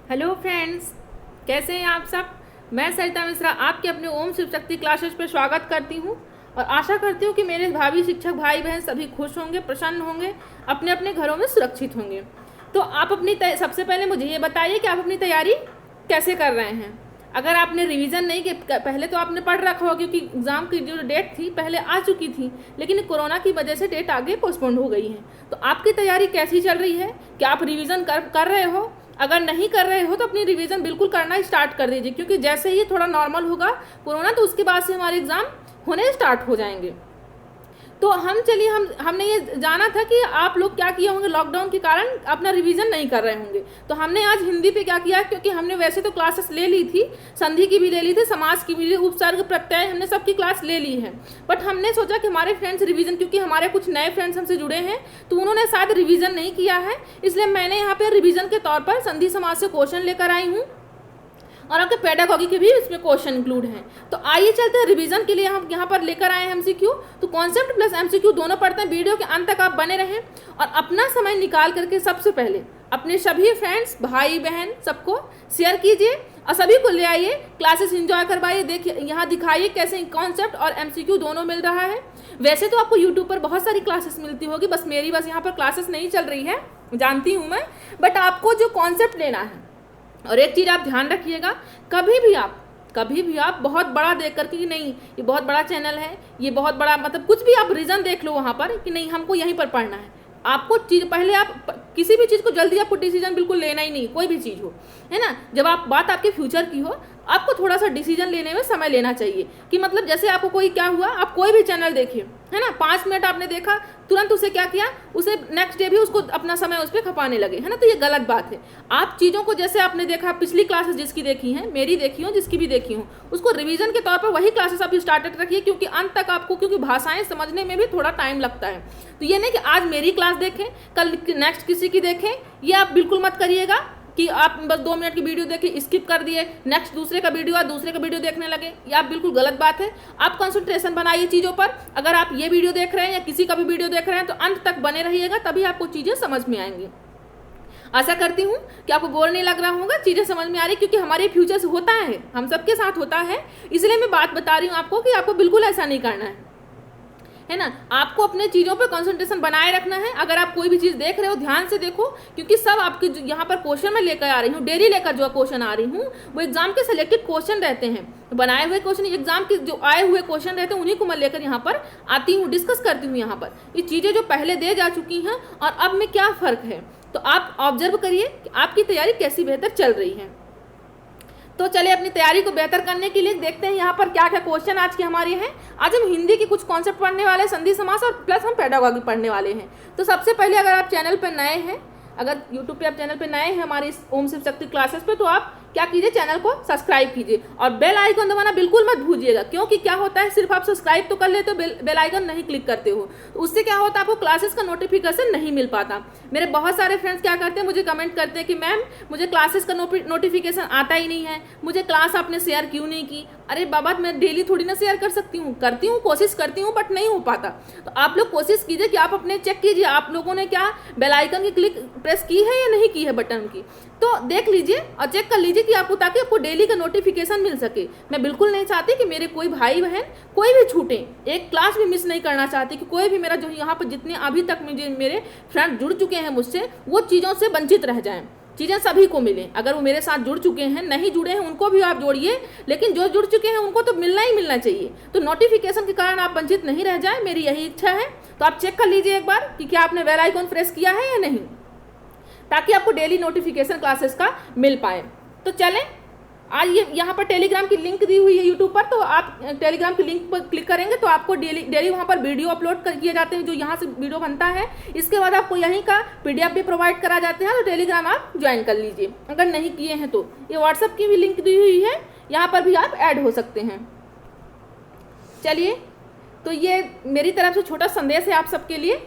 Hello friends, कैसे हैं आप सब। मैं सरिता मिश्रा आपके अपने ओम शिव शक्ति क्लासेस पे स्वागत करती हूँ और आशा करती हूँ कि मेरे भावी शिक्षक भाई बहन सभी खुश होंगे, प्रसन्न होंगे, अपने अपने घरों में सुरक्षित होंगे। तो आप सबसे पहले मुझे ये बताइए कि आप अपनी तैयारी कैसे कर रहे हैं। अगर आपने रिवीजन नहीं किया, पहले तो आपने पढ़ रखा हो क्योंकि एग्ज़ाम की जो डेट थी पहले आ चुकी थी, लेकिन कोरोना की वजह से डेट आगे पोस्टपोन हो गई है। तो आपकी तैयारी कैसी चल रही है? क्या आप रिवीजन कर रहे हो? अगर नहीं कर रहे हो तो अपनी रिवीजन बिल्कुल करना स्टार्ट कर दीजिए, क्योंकि जैसे ही थोड़ा नॉर्मल होगा कोरोना तो उसके बाद से हमारे एग्ज़ाम होने स्टार्ट हो जाएंगे। तो हमने ये जाना था कि आप लोग क्या किए होंगे, लॉकडाउन के कारण अपना रिवीजन नहीं कर रहे होंगे। तो हमने आज हिंदी पे क्या किया, क्योंकि हमने वैसे तो क्लासेस ले ली थी, संधि की भी ले ली थी, समाज की भी ली, उपसर्ग प्रत्यय हमने सबकी क्लास ले ली है। बट हमने सोचा कि हमारे फ्रेंड्स रिवीजन, क्योंकि हमारे कुछ नए फ्रेंड्स हमसे जुड़े हैं तो उन्होंने शायद रिवीजन नहीं किया है, इसलिए मैंने यहाँ पे रिवीजन के तौर पर संधि समाज से क्वेश्चन लेकर आई हूँ और आपके पेडागॉजी के भी इसमें क्वेश्चन इंक्लूड हैं। तो आइए चलते हैं रिवीजन के लिए। हम यहाँ पर लेकर आए हैं एमसीक्यू। तो कॉन्सेप्ट प्लस एमसीक्यू दोनों पढ़ते हैं। वीडियो के अंत तक आप बने रहें और अपना समय निकाल करके सबसे पहले अपने सभी फ्रेंड्स, भाई बहन सबको शेयर कीजिए और सभी को ले आइए, क्लासेस एंजॉय करवाइए। देखिए यहाँ दिखाइए कैसे कॉन्सेप्ट और एमसीक्यू दोनों मिल रहा है। वैसे तो आपको यूट्यूब पर बहुत सारी क्लासेस मिलती होगी, बस मेरी यहाँ पर क्लासेस नहीं चल रही है, जानती हूँ मैं। बट आपको जो कॉन्सेप्ट लेना है, और एक चीज़ आप ध्यान रखिएगा, कभी भी आप बहुत बड़ा देख करके कि नहीं ये बहुत बड़ा चैनल है, ये बहुत बड़ा मतलब कुछ भी आप रीज़न देख लो वहाँ पर कि नहीं हमको यहीं पर पढ़ना है। आपको चीज़ पहले आप किसी भी चीज़ को जल्दी आपको डिसीजन बिल्कुल लेना ही नहीं, कोई भी चीज़ हो, है ना। जब आप बात आपके फ्यूचर की हो, आपको थोड़ा सा डिसीजन लेने में समय लेना चाहिए। कि मतलब जैसे आपको कोई क्या हुआ, आप कोई भी चैनल देखिए, है ना, 5 मिनट आपने देखा, तुरंत उसे क्या किया, उसे नेक्स्ट डे भी उसको अपना समय उस पर खपाने लगे, है ना। तो ये गलत बात है। आप चीज़ों को जैसे आपने देखा, पिछली क्लासेस जिसकी देखी हैं, मेरी देखी हो, जिसकी भी देखी हो, उसको रिवीजन के तौर पर वही क्लासेस आप स्टार्टेड रखिए, क्योंकि अंत तक आपको, क्योंकि भाषाएं समझने में भी थोड़ा टाइम लगता है। तो ये नहीं कि आज मेरी क्लास देखें कल नेक्स्ट किसी की देखें, ये आप बिल्कुल मत करिएगा कि आप बस 2 मिनट की वीडियो देखे स्किप कर दिए, नेक्स्ट दूसरे का वीडियो देखने लगे। ये आप बिल्कुल गलत बात है। आप कंसंट्रेशन बनाइए चीज़ों पर। अगर आप ये वीडियो देख रहे हैं या किसी का भी वीडियो देख रहे हैं तो अंत तक बने रहिएगा, तभी आपको चीज़ें समझ में आएंगी। आशा करती हूँ कि आपको बोर नहीं लग रहा होगा, चीज़ें समझ में आ रही, क्योंकि हमारे फ्यूचर से होता है, हम सबके साथ होता है, इसलिए मैं बात बता रही हूँ आपको कि आपको बिल्कुल ऐसा नहीं करना है ना। आपको अपने चीज़ों पर कंसंट्रेशन बनाए रखना है। अगर आप कोई भी चीज़ देख रहे हो ध्यान से देखो, क्योंकि सब आपके यहाँ पर क्वेश्चन मैं लेकर आ रही हूँ, डेली लेकर जो क्वेश्चन आ रही हूँ वो एग्जाम के सिलेक्टेड क्वेश्चन रहते हैं, बनाए हुए क्वेश्चन, एग्जाम के जो आए हुए क्वेश्चन रहते हैं उन्हीं को मैं लेकर यहाँ पर आती हूँ, डिस्कस करती हूँ। यहाँ पर ये चीज़ें जो पहले दे जा चुकी हैं और अब में क्या फ़र्क है, तो आप ऑब्जर्व करिए कि आपकी तैयारी कैसी बेहतर चल रही है। तो चलिए अपनी तैयारी को बेहतर करने के लिए देखते हैं यहाँ पर क्या क्या क्वेश्चन आज के हमारे हैं। आज हम हिंदी के कुछ कॉन्सेप्ट पढ़ने वाले हैं, संधि समास, और प्लस हम पेडागॉजी पढ़ने वाले हैं। तो सबसे पहले अगर आप चैनल पर नए हैं, अगर यूट्यूब पे आप चैनल पे नए हैं हमारी इस ओम शिव शक्ति क्लासेस पे, तो आप क्या कीजिए, चैनल को सब्सक्राइब कीजिए और बेल आइकन दबाना बिल्कुल मत भूलिएगा। क्योंकि क्या होता है, सिर्फ आप सब्सक्राइब तो कर लेते हो, बेल आइकन नहीं क्लिक करते हो, तो उससे क्या होता है, आपको क्लासेस का नोटिफिकेशन नहीं मिल पाता। मेरे बहुत सारे फ्रेंड्स क्या करते हैं, मुझे कमेंट करते हैं कि मैम मुझे क्लासेस का नोटिफिकेशन आता ही नहीं है, मुझे क्लास आपने शेयर क्यों नहीं की। अरे बाबा, मैं डेली थोड़ी ना शेयर कर सकती हूँ, करती हूँ, कोशिश करती हूँ, बट नहीं हो पाता। तो आप लोग कोशिश कीजिए कि आप अपने चेक कीजिए आप लोगों ने क्या बेल आइकन की क्लिक प्रेस की है या नहीं की है बटन की, तो देख लीजिए और चेक कर लीजिए कि आपको, ताकि आपको डेली का नोटिफिकेशन मिल सके। मैं बिल्कुल नहीं चाहती कि मेरे कोई भाई बहन कोई भी छूटे, एक क्लास भी मिस नहीं करना चाहती कि कोई भी मेरा जो यहाँ पर जितने अभी तक मुझे मेरे फ्रेंड जुड़ चुके हैं मुझसे, वो चीज़ों से वंचित रह जाएं, चीज़ें सभी को मिलें। अगर वो मेरे साथ जुड़ चुके हैं, नहीं जुड़े हैं उनको भी आप जोड़िए, लेकिन जो जुड़ चुके हैं उनको तो मिलना ही मिलना चाहिए। तो नोटिफिकेशन के कारण आप वंचित नहीं रह जाए, मेरी यही इच्छा है। तो आप चेक कर लीजिए एक बार कि क्या आपने बेल आइकन प्रेस किया है या नहीं, ताकि आपको डेली नोटिफिकेशन क्लासेस का मिल पाए। तो चलें, आज ये यहाँ पर टेलीग्राम की लिंक दी हुई है यूट्यूब पर, तो आप टेलीग्राम की लिंक पर क्लिक करेंगे तो आपको डेली वहाँ पर वीडियो अपलोड किए जाते हैं, जो यहाँ से वीडियो बनता है। इसके बाद आपको यहीं का PDF भी प्रोवाइड करा जाते हैं, तो टेलीग्राम आप ज्वाइन कर लीजिए अगर नहीं किए हैं तो। ये व्हाट्सएप की भी लिंक दी हुई है, यहाँ पर भी आप ऐड हो सकते हैं। चलिए, तो ये मेरी तरफ से छोटा संदेश है आप सबके लिए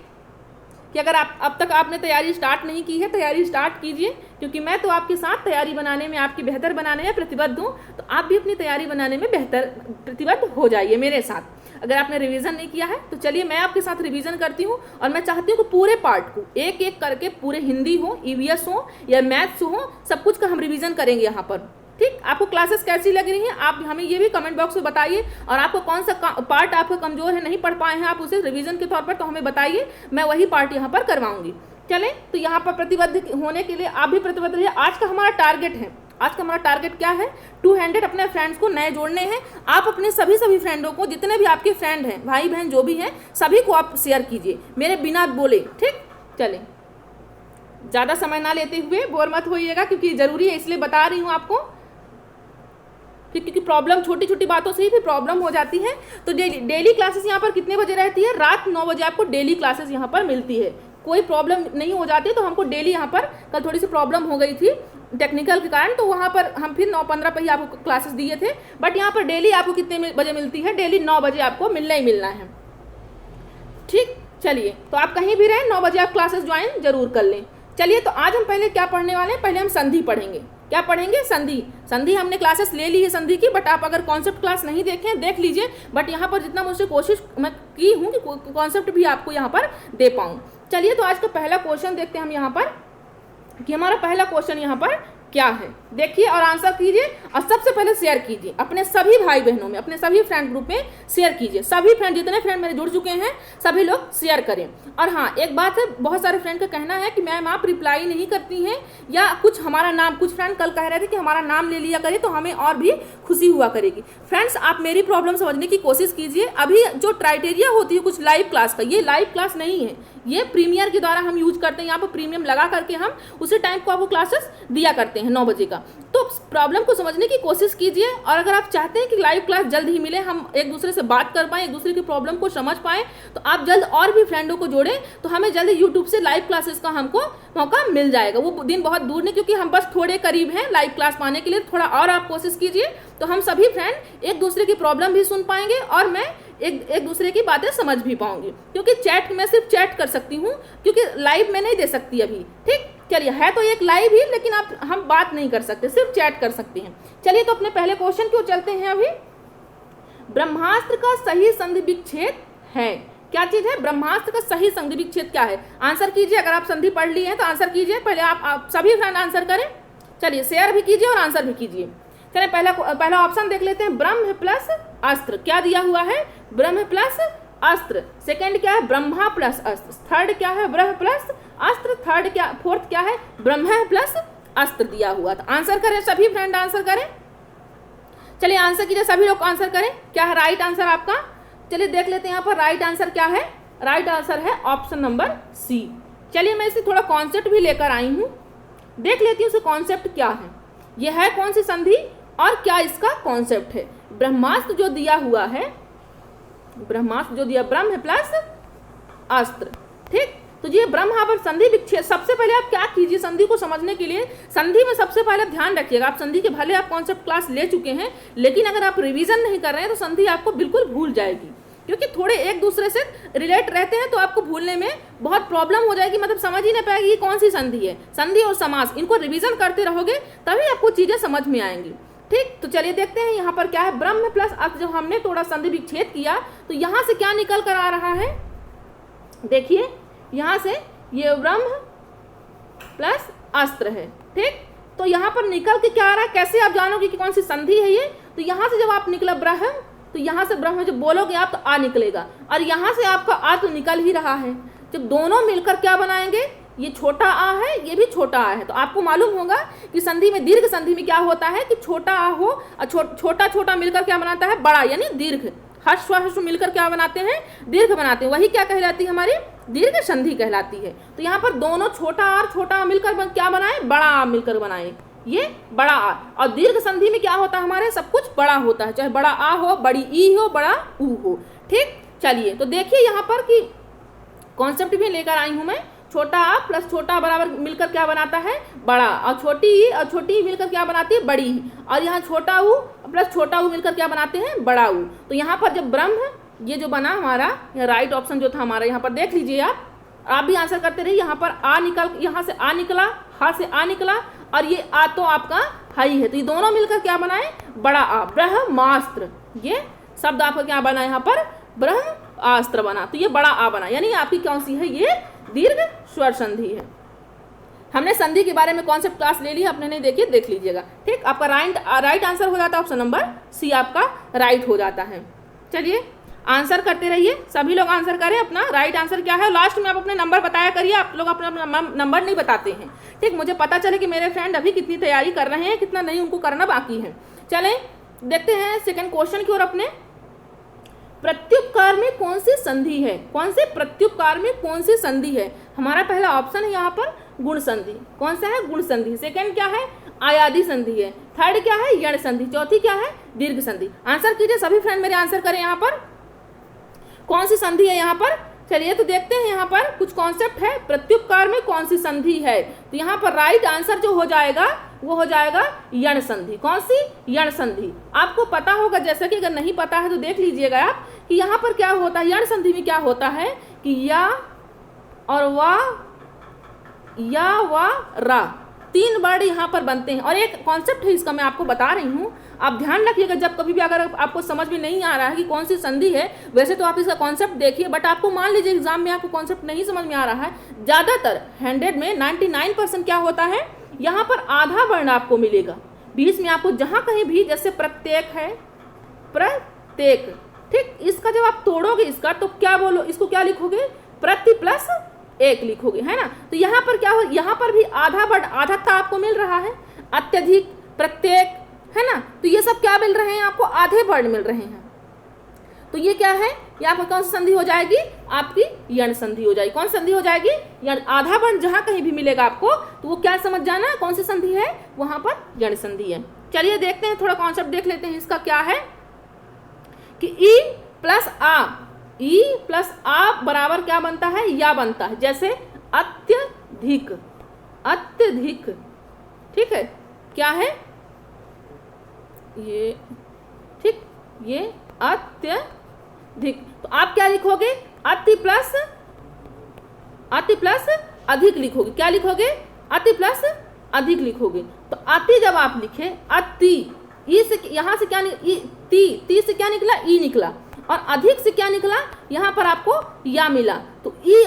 कि अगर आप अब तक आपने तैयारी स्टार्ट नहीं की है, तैयारी स्टार्ट कीजिए, क्योंकि मैं तो आपके साथ तैयारी बनाने में, आपकी बेहतर बनाने में प्रतिबद्ध हूँ। तो आप भी अपनी तैयारी बनाने में बेहतर प्रतिबद्ध हो जाइए मेरे साथ। अगर आपने रिवीजन नहीं किया है तो चलिए मैं आपके साथ रिवीजन करती हूँ, और मैं चाहती हूँ कि पूरे पार्ट को एक एक करके, पूरे हिंदी हो, ईवीएस हो या मैथ्स हो, सब कुछ का हम रिवीजन करेंगे यहाँ पर। ठीक, आपको क्लासेस कैसी लग रही हैं आप हमें ये भी कमेंट बॉक्स में बताइए, और आपको कौन सा पार्ट आपका कमजोर है, नहीं पढ़ पाए हैं आप उसे रिवीजन के तौर पर, तो हमें बताइए, मैं वही पार्ट यहाँ पर करवाऊंगी। चलें, तो यहाँ पर प्रतिबद्ध होने के लिए आप भी प्रतिबद्ध रहिए। आज का हमारा टारगेट है, आज का हमारा टारगेट क्या है, 200 अपने फ्रेंड्स को नए जोड़ने हैं। आप अपने सभी फ्रेंडों को, जितने भी आपके फ्रेंड हैं, भाई बहन जो भी हैं, सभी को आप शेयर कीजिए मेरे बिना बोले। ठीक, चलें, ज़्यादा समय ना लेते हुए, बोर मत होइएगा, क्योंकि ज़रूरी है इसलिए बता रही हूँ आपको, क्योंकि प्रॉब्लम छोटी छोटी बातों से ही भी प्रॉब्लम हो जाती है। तो डेली क्लासेस यहाँ पर कितने बजे रहती है, रात 9 बजे आपको डेली क्लासेस यहाँ पर मिलती है। कोई प्रॉब्लम नहीं हो जाती तो हमको डेली यहाँ पर, कल थोड़ी सी प्रॉब्लम हो गई थी टेक्निकल के कारण, तो वहाँ पर हम फिर 9:15 पर ही आपको क्लासेस दिए थे, बट यहाँ पर डेली आपको कितने बजे मिलती है, डेली 9 बजे आपको मिलना ही मिलना है। ठीक, चलिए, तो आप कहीं भी रहें 9 बजे आप क्लासेस ज्वाइन जरूर कर लें। चलिए, तो आज हम पहले क्या पढ़ने वाले हैं, पहले हम संधि पढ़ेंगे। क्या पढ़ेंगे, संधि। संधि हमने क्लासेस ले ली है संधि की, बट आप अगर कॉन्सेप्ट क्लास नहीं देखें देख लीजिए, बट यहाँ पर जितना मुझसे कोशिश मैं की हूँ कि कॉन्सेप्ट भी आपको यहाँ पर दे पाऊँ। चलिए, तो आज का पहला क्वेश्चन देखते हैं हम यहाँ पर, कि हमारा पहला क्वेश्चन यहाँ पर क्या है, देखिए और आंसर कीजिए, और सबसे पहले शेयर कीजिए अपने सभी भाई बहनों में, अपने सभी फ्रेंड ग्रुप में शेयर कीजिए। सभी फ्रेंड, जितने फ्रेंड मेरे जुड़ चुके हैं सभी लोग शेयर करें। और हाँ, एक बात है, बहुत सारे फ्रेंड का कहना है कि मैम आप रिप्लाई नहीं करती हैं, या कुछ हमारा नाम, कुछ फ्रेंड कल कह रहे थे कि हमारा नाम ले लिया करिए तो हमें और भी खुशी हुआ करेगी। फ्रेंड्स, आप मेरी प्रॉब्लम समझने की कोशिश कीजिए। अभी जो क्राइटेरिया होती है कुछ लाइव क्लास का, ये लाइव क्लास नहीं है, ये प्रीमियर के द्वारा हम यूज करते हैं। यहाँ पर प्रीमियम लगा करके हम उसी टाइम को आपको क्लासेस दिया करते हैं 9 बजे का। तो प्रॉब्लम को समझने की कोशिश कीजिए, और अगर आप चाहते हैं कि लाइव क्लास जल्द ही मिले, हम एक दूसरे से बात कर पाएँ, एक दूसरे की प्रॉब्लम को समझ पाएँ, तो आप जल्द और भी फ्रेंडों को जोड़ें, तो हमें जल्द यूट्यूब से लाइव क्लासेस का हमको मौका मिल जाएगा। वो दिन बहुत दूर नहीं, क्योंकि हम बस थोड़े करीब हैं लाइव क्लास पाने के लिए। थोड़ा और आप कोशिश कीजिए, तो हम सभी फ्रेंड एक दूसरे की प्रॉब्लम भी सुन पाएंगे, और मैं एक दूसरे की बातें समझ भी पाऊंगी, क्योंकि चैट में सिर्फ चैट कर सकती हूँ, क्योंकि लाइव में नहीं दे सकती अभी। ठीक, चलिए, है तो एक लाइव ही, लेकिन आप हम बात नहीं कर सकते, सिर्फ चैट कर सकते हैं। चलिए, तो अपने पहले क्वेश्चन की ओर चलते हैं। अभी ब्रह्मास्त्र का सही संधि विच्छेद है, क्या चीज है, ब्रह्मास्त्र का सही संधि विच्छेद क्या है, आंसर कीजिए। अगर आप संधि पढ़ लिए हैं तो आंसर कीजिए, पहले आप सभी फ्रेंड आंसर करें। चलिए, शेयर भी कीजिए और आंसर भी कीजिए। चलिए, पहला ऑप्शन देख लेते हैं, ब्रह्म प्लस अस्त्र। क्या दिया हुआ है, ब्रह्म प्लस अस्त्र। सेकंड क्या है, ब्रह्मा प्लस अस्त्र। थर्ड क्या है, ब्रह्म प्लस अस्त्र। फोर्थ क्या है, ब्रह्म प्लस अस्त्र दिया हुआ था। आंसर करें, सभी फ्रेंड आंसर करें। चलिए, आंसर कीजिए, सभी लोग आंसर करें। क्या है राइट आंसर आपका, चलिए देख लेते हैं यहाँ पर राइट आंसर क्या है। राइट आंसर है ऑप्शन नंबर सी। चलिए, मैं इसे थोड़ा कॉन्सेप्ट भी लेकर आई हूँ, देख लेती हूँ उसे कॉन्सेप्ट क्या है, यह है कौन सी संधि और क्या इसका कॉन्सेप्ट है। ब्रह्मास्त्र जो दिया हुआ है, ब्रह्मास्त्र जो दिया, ब्रह्म प्लस अस्त्र। ठीक, तो ये ब्रह्म यहाँ पर संधि विच्छेद। सबसे पहले आप क्या कीजिए, संधि को समझने के लिए, संधि में सबसे पहले ध्यान रखिएगा, आप संधि के भले आप कॉन्सेप्ट क्लास ले चुके हैं, लेकिन अगर आप रिवीजन नहीं कर रहे हैं तो संधि आपको बिल्कुल भूल जाएगी, क्योंकि थोड़े एक दूसरे से रिलेट रहते हैं, तो आपको भूलने में बहुत प्रॉब्लम हो जाएगी, मतलब समझ ही नहीं पाएगी ये कौन सी संधि है। संधि और समास, इनको रिवीजन करते रहोगे तभी आपको चीजें समझ में आएंगी। ठीक, तो चलिए देखते हैं यहाँ पर क्या है, ब्रह्म प्लस अस्त्र। जब हमने थोड़ा संधि विच्छेद किया तो यहाँ से क्या निकल कर आ रहा है, देखिए यहाँ से ये ब्रह्म प्लस अस्त्र है। ठीक, तो यहाँ पर निकल के क्या आ रहा है, कैसे आप जानोगे कि कौन सी संधि है ये, तो यहाँ से जब आप निकला ब्रह्म, तो यहाँ से ब्रह्म जब बोलोगे आप तो आ निकलेगा, और यहाँ से आपका आ तो निकल ही रहा है। जब दोनों मिलकर क्या बनाएंगे, ये छोटा आ है, ये भी छोटा आ है, तो आपको मालूम होगा कि संधि में, दीर्घ संधि में क्या होता है कि छोटा आ हो और छोटा छोटा मिलकर क्या बनाता है, बड़ा, यानी दीर्घ। हर्ष हर्ष मिलकर क्या बनाते हैं, दीर्घ बनाते हैं, वही क्या कहलाती है, हमारी दीर्घ संधि कहलाती है। तो यहाँ पर दोनों छोटा आ और छोटा आ मिलकर क्या बनाए, बड़ा आ मिलकर बनाए, ये बड़ा आ। और दीर्घ संधि में क्या होता है, हमारे सब कुछ बड़ा होता है, चाहे बड़ा आ हो, बड़ी ई हो, बड़ा ऊ हो। ठीक, चलिए तो देखिए यहाँ पर कि कॉन्सेप्ट भी लेकर आई हूँ मैं, छोटा आ प्लस छोटा बराबर मिलकर क्या बनाता है, बड़ा, और छोटी ई और छोटी ई मिलकर क्या बनाती है, बड़ी, और यहाँ छोटा ऊ प्लस छोटा ऊ मिलकर क्या बनाते हैं, बड़ा ऊ। तो यहाँ पर जब ब्रह्म ये जो बना हमारा, राइट ऑप्शन जो था हमारा, यहाँ पर देख लीजिए आप भी आंसर करते रहिए। यहाँ पर आ निकल, यहाँ से आ निकला, खा से आ निकला और ये आ तो आपका हई है, तो ये दोनों मिलकर क्या बनाए, बड़ा आ, ब्रह्मास्त्र। ये शब्द आपका क्या बना यहाँ पर, ब्रह्मास्त्र बना, तो ये बड़ा आ बना, यानी आपकी कौन सी है, ये दीर्घ स्वर संधि है। हमने संधि के बारे में कॉन्सेप्ट क्लास ले ली है, अपने नहीं देखी, देख लीजिएगा। ठीक, आपका राइट आंसर हो जाता है ऑप्शन नंबर सी, आपका राइट हो जाता है। चलिए आंसर करते रहिए, सभी लोग आंसर करें अपना राइट आंसर क्या है। लास्ट में आप अपने नंबर बताया करिए, आप लोग अपना नंबर नहीं बताते हैं। ठीक, मुझे पता चले कि मेरे फ्रेंड अभी कितनी तैयारी कर रहे हैं, कितना नहीं उनको करना बाकी है। चलें देखते हैं सेकंड क्वेश्चन की ओर अपने। प्रत्युपकार में कौन सी संधि है, कौन से प्रत्युपकार में कौन सी संधि है। हमारा पहला ऑप्शन है यहाँ पर गुण संधि, कौन सा है, गुण संधि। सेकंड क्या है, आयादी संधि है। थर्ड क्या है, यण संधि। चौथी क्या है, दीर्घ संधि। आंसर कीजिए सभी फ्रेंड, मेरे आंसर करें यहाँ पर कौन सी संधि है यहाँ पर। चलिए तो देखते हैं यहाँ पर कुछ कॉन्सेप्ट है, प्रत्युपकार में कौन सी संधि है। तो यहाँ पर राइट आंसर जो हो जाएगा वो हो जाएगा यण संधि। कौन सी, यण संधि। आपको पता होगा, जैसा कि अगर नहीं पता है तो देख लीजिएगा आप कि यहाँ पर क्या होता है, यण संधि में क्या होता है कि या और वा, या वा रा, तीन वर्ड यहाँ पर बनते हैं। और एक कॉन्सेप्ट है इसका, मैं आपको बता रही हूँ, आप ध्यान रखिएगा। जब कभी भी अगर आपको समझ में नहीं आ रहा है कि कौन सी संधि है, वैसे तो आप इसका कॉन्सेप्ट देखिए, बट आपको मान लीजिए एग्जाम में आपको कॉन्सेप्ट नहीं समझ में आ रहा है, ज़्यादातर 100 में 99% क्या होता है, यहाँ पर आधा वर्ण आपको मिलेगा। बीच में आपको जहाँ कहीं भी, जैसे प्रत्येक है, प्रत्येक, ठीक, इसका जब आप तोड़ोगे इसका तो क्या बोलो, इसको क्या लिखोगे, प्रति प्लस एक लिखोगे, है ना। तो यहाँ पर क्या हो, यहाँ पर भी आधा वर्ड, आधाता आपको मिल रहा है, अत्यधिक, प्रत्येक, है ना। तो ये सब क्या मिल रहे हैं आपको, आधे वर्ड मिल रहे हैं। तो ये क्या है, ये आपको कौन सी संधि हो जाएगी, आपकी यण संधि हो जाएगी। कौन संधि हो जाएगी, यण। आधा वर्ण जहां कहीं भी मिलेगा आपको तो वो क्या समझ जाना, कौन सी संधि है, वहां पर यण संधि है। चलिए देखते हैं, थोड़ा कॉन्सेप्ट देख लेते हैं इसका क्या है कि ई प्लस आ, ई प्लस आ बराबर क्या बनता है, या बनता है। जैसे अत्यधिक, अत्यधिक, ठीक है, क्या है ये, ठीक, ये अत्यधिक। तो आप क्या लिखोगे, अति प्लस अधिक लिखोगे। क्या लिखोगे, अति प्लस अधिक लिखोगे। तो अति जब आप लिखे, अति, ई से यहाँ से क्या, ती से क्या निकला, ई निकला, और अधिक से क्या निकला, यहाँ पर आपको या मिला। तो ई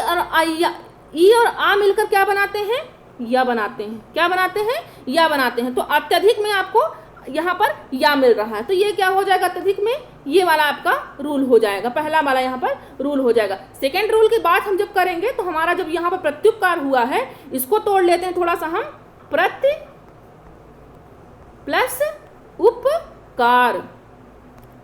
और आ मिलकर क्या बनाते हैं, या बनाते हैं। क्या बनाते हैं, या बनाते हैं। तो अत्यधिक में आपको यहाँ पर या मिल रहा है, तो ये क्या हो जाएगा, अत्यधिक में ये वाला आपका रूल हो जाएगा, पहला वाला यहाँ पर रूल हो जाएगा। सेकेंड रूल की बात हम जब करेंगे तो हमारा जब यहाँ पर प्रत्युपकार हुआ है, इसको तोड़ लेते हैं थोड़ा सा हम, प्रति प्लस उपकार।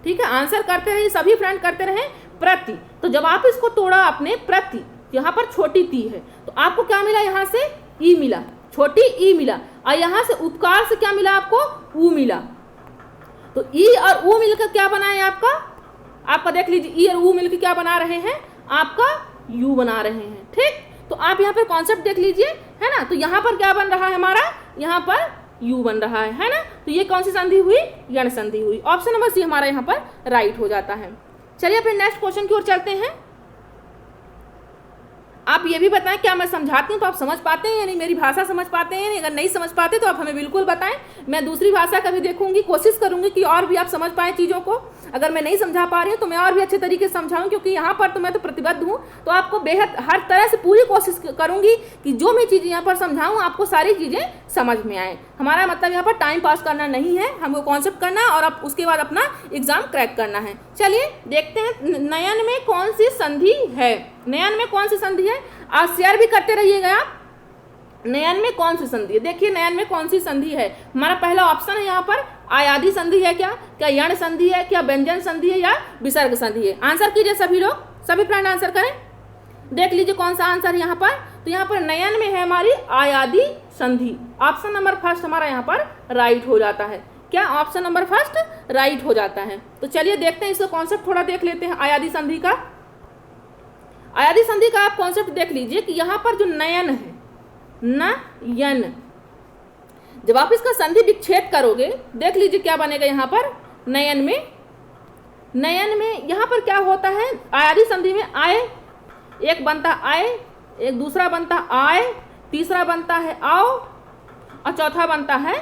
ठीक है, आंसर करते रहिए सभी फ्रेंड, करते रहे प्रति। तो जब आप इसको तोड़ा आपने, प्रति, यहाँ पर छोटी ती है तो आपको क्या मिला, यहाँ से ई मिला, छोटी ई मिला, और यहाँ से उपकार से क्या मिला आपको, ऊ मिला। तो ई और ऊ मिलकर क्या बना है आपका देख लीजिए, ई और ऊ मिलकर क्या बना रहे हैं, आपका यू बना रहे हैं। ठीक, तो आप यहाँ पर कॉन्सेप्ट देख लीजिए, है ना। तो यहाँ पर क्या बन रहा है हमारा, यहाँ पर यू बन रहा है ना। तो ये कौन सी संधि हुई, यण संधि हुई। ऑप्शन नंबर सी हमारा यहाँ पर राइट हो जाता है। चलिए फिर नेक्स्ट क्वेश्चन की ओर चलते हैं। आप ये भी बताएं, क्या मैं समझाती हूँ तो आप समझ पाते हैं यानी मेरी भाषा समझ पाते हैं, अगर नहीं समझ पाते तो आप हमें बिल्कुल बताएं। मैं दूसरी भाषा का भी देखूंगी, कोशिश करूंगी कि और भी आप समझ पाएं चीज़ों को। अगर मैं नहीं समझा पा रही हूँ तो मैं और भी अच्छे तरीके से समझाऊँ, क्योंकि यहाँ पर तो मैं तो प्रतिबद्ध हूँ, तो आपको बेहद हर तरह से पूरी कोशिश करूँगी कि जो मैं चीज़ें यहाँ पर समझाऊँ आपको सारी चीज़ें समझ में आए। हमारा मतलब यहाँ पर टाइम पास करना नहीं है, हमको कॉन्सेप्ट करना और अब उसके बाद अपना एग्जाम क्रैक करना है। चलिए देखते हैं नयन में कौन सी संधि है, नयन में कौन सी संधि है। आप शेयर भी करते रहिएगा आप, नयन में कौन सी संधि है। देखिए नयन में कौन सी संधि है, हमारा पहला ऑप्शन है यहाँ पर आयादी संधि है, क्या यण संधि है, क्या व्यंजन संधि है, या विसर्ग संधि है। आंसर कीजिए सभी लोग, सभी फ्रेंड आंसर करें, देख लीजिए कौन सा आंसर है यहाँ पर। तो यहाँ पर नयन में है हमारी आयादी संधि, ऑप्शन नंबर फर्स्ट हमारा यहाँ पर राइट हो जाता है। क्या ऑप्शन नंबर फर्स्ट राइट हो जाता है। तो चलिए देखते हैं इसका कॉन्सेप्ट थोड़ा देख लेते हैं आयादी संधि का। आयादी संधि का आप कॉन्सेप्ट देख लीजिए कि यहाँ पर जो नयन है, नयन, जब आप इसका संधि विच्छेद करोगे देख लीजिए क्या बनेगा यहाँ पर नयन में। नयन में यहाँ पर क्या होता है, आयादी संधि में आए, एक बनता आए, एक दूसरा बनता आए, तीसरा बनता है आओ, और चौथा बनता है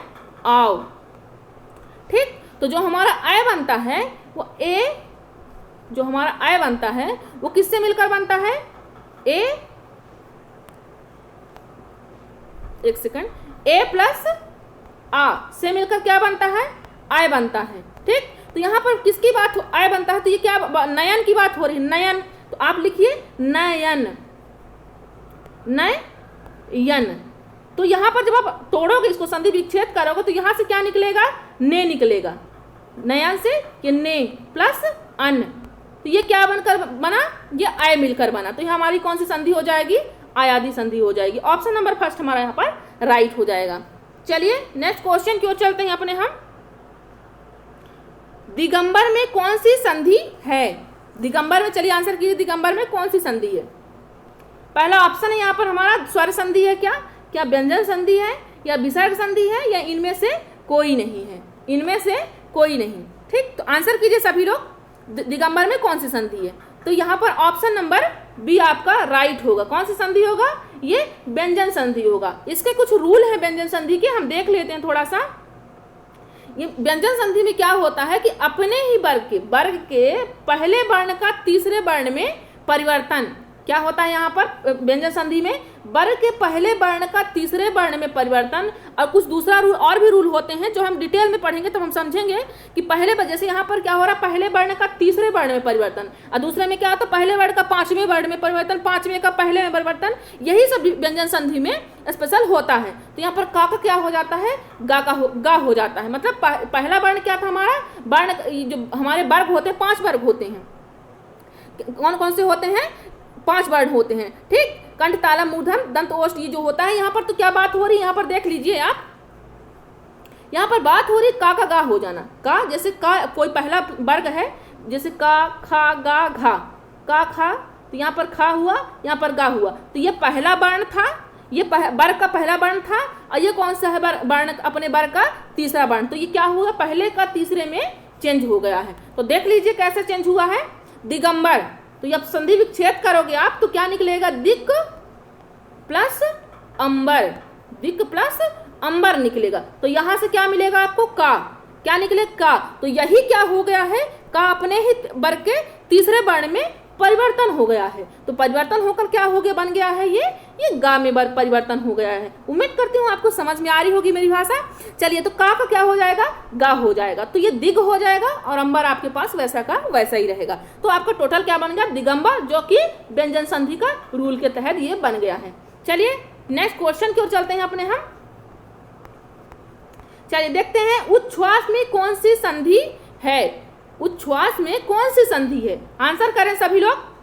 आव। ठीक, तो जो हमारा आय बनता है वो ए, जो हमारा आय बनता है वो किससे मिलकर बनता है? ए, एक सेकंड, ए प्लस आ से मिलकर क्या बनता है? आय बनता है। ठीक, तो यहाँ पर किसकी बात आय बनता है? तो ये क्या, नयन की बात हो रही है, नयन। तो आप लिखिए नयन, नयन। तो यहाँ पर जब आप तोड़ोगे, इसको संधि विच्छेद करोगे, तो यहाँ से क्या निकलेगा? ने निकलेगा। नयन से ये ने प्लस अन, तो ये क्या बनकर बना? ये आय मिलकर बना। तो ये हमारी कौन सी संधि हो जाएगी? आयादी संधि हो जाएगी। ऑप्शन नंबर फर्स्ट हमारा यहाँ पर राइट हो जाएगा। चलिए नेक्स्ट क्वेश्चन की ओर चलते हैं अपने हम। दिगंबर में कौन सी संधि है? दिगंबर में, चलिए आंसर कीजिए, दिगंबर में कौन सी संधि है? पहला ऑप्शन है यहाँ पर हमारा स्वर संधि है। क्या व्यंजन संधि है या विसर्ग संधि है या इनमें से कोई नहीं है? इनमें से कोई नहीं। ठीक, तो आंसर कीजिए सभी लोग, दिगंबर में कौन सी संधि है? तो यहाँ पर ऑप्शन नंबर बी आपका राइट होगा। कौन सी संधि होगा? ये व्यंजन संधि होगा। इसके कुछ रूल है व्यंजन संधि के, हम देख लेते हैं थोड़ा सा। ये व्यंजन संधि में क्या होता है कि अपने ही वर्ग के पहले वर्ण का तीसरे वर्ण में परिवर्तन। क्या होता है यहाँ पर व्यंजन संधि में? वर्ग के पहले वर्ण का तीसरे वर्ण में परिवर्तन। और कुछ दूसरा रूल और भी रूल होते हैं जो हम डिटेल में पढ़ेंगे तो हम समझेंगे कि पहले, जैसे यहाँ पर क्या हो रहा है, पहले वर्ण का तीसरे वर्ण में परिवर्तन, और दूसरे में क्या होता है, पहले वर्ण का पांचवें वर्ण में परिवर्तन, पांचवें का पहले में परिवर्तन। यही सब व्यंजन संधि में स्पेशल होता है। तो यहाँ पर का क्या हो जाता है? गा हो जाता है। मतलब पहला वर्ण क्या था हमारा? वर्ण, जो हमारे वर्ग होते हैं, 5 वर्ग होते हैं। कौन कौन से होते हैं? 5 वर्ण होते हैं। ठीक, कंठ, तालम, मूर्धन, दंत, ओष्ठ, ये जो होता है यहाँ पर। तो क्या बात हो रही है यहाँ पर? देख लीजिए आप, यहाँ पर बात हो रही का गा हो जाना। का, जैसे का कोई पहला वर्ग है, जैसे का, खा, गा, घा, का, खा, तो यहाँ पर खा हुआ, यहाँ पर गा हुआ। तो ये पहला वर्ण था, ये वर्ग का पहला वर्ण था, और ये कौन सा है वर्ण? अपने वर्ग का तीसरा वर्ण। तो ये क्या हुआ? पहले का तीसरे में चेंज हो गया है। तो देख लीजिए कैसे चेंज हुआ है। दिगंबर, तो जब संधि विच्छेद करोगे आप तो क्या निकलेगा? दिक प्लस अंबर, दिक प्लस अंबर निकलेगा। तो यहां से क्या मिलेगा आपको? का। क्या निकलेगा? का। तो यही क्या हो गया है? का अपने ही वर्ग के तीसरे वर्ण में परिवर्तन हो गया है। तो परिवर्तन होकर क्या हो गया? बन गया है ये गा में परिवर्तन हो गया है। उम्मीद करती हूँ आपको समझ में आ रही होगी मेरी भाषा। चलिए, तो का क्या हो जाएगा? गा हो जाएगा। तो ये दिग हो जाएगा और अंबर आपके पास वैसा का वैसा ही रहेगा। तो आपका टोटल क्या बन गया? दिगंबर, जो कि व्यंजन संधि का रूल के तहत ये बन गया है। चलिए नेक्स्ट क्वेश्चन की ओर चलते हैं अपने हम। चलिए देखते हैं उच्छ्वास में कौन सी संधि है? उच्छ्वास में कौन सी संधि है? आंसर करें सभी लोग।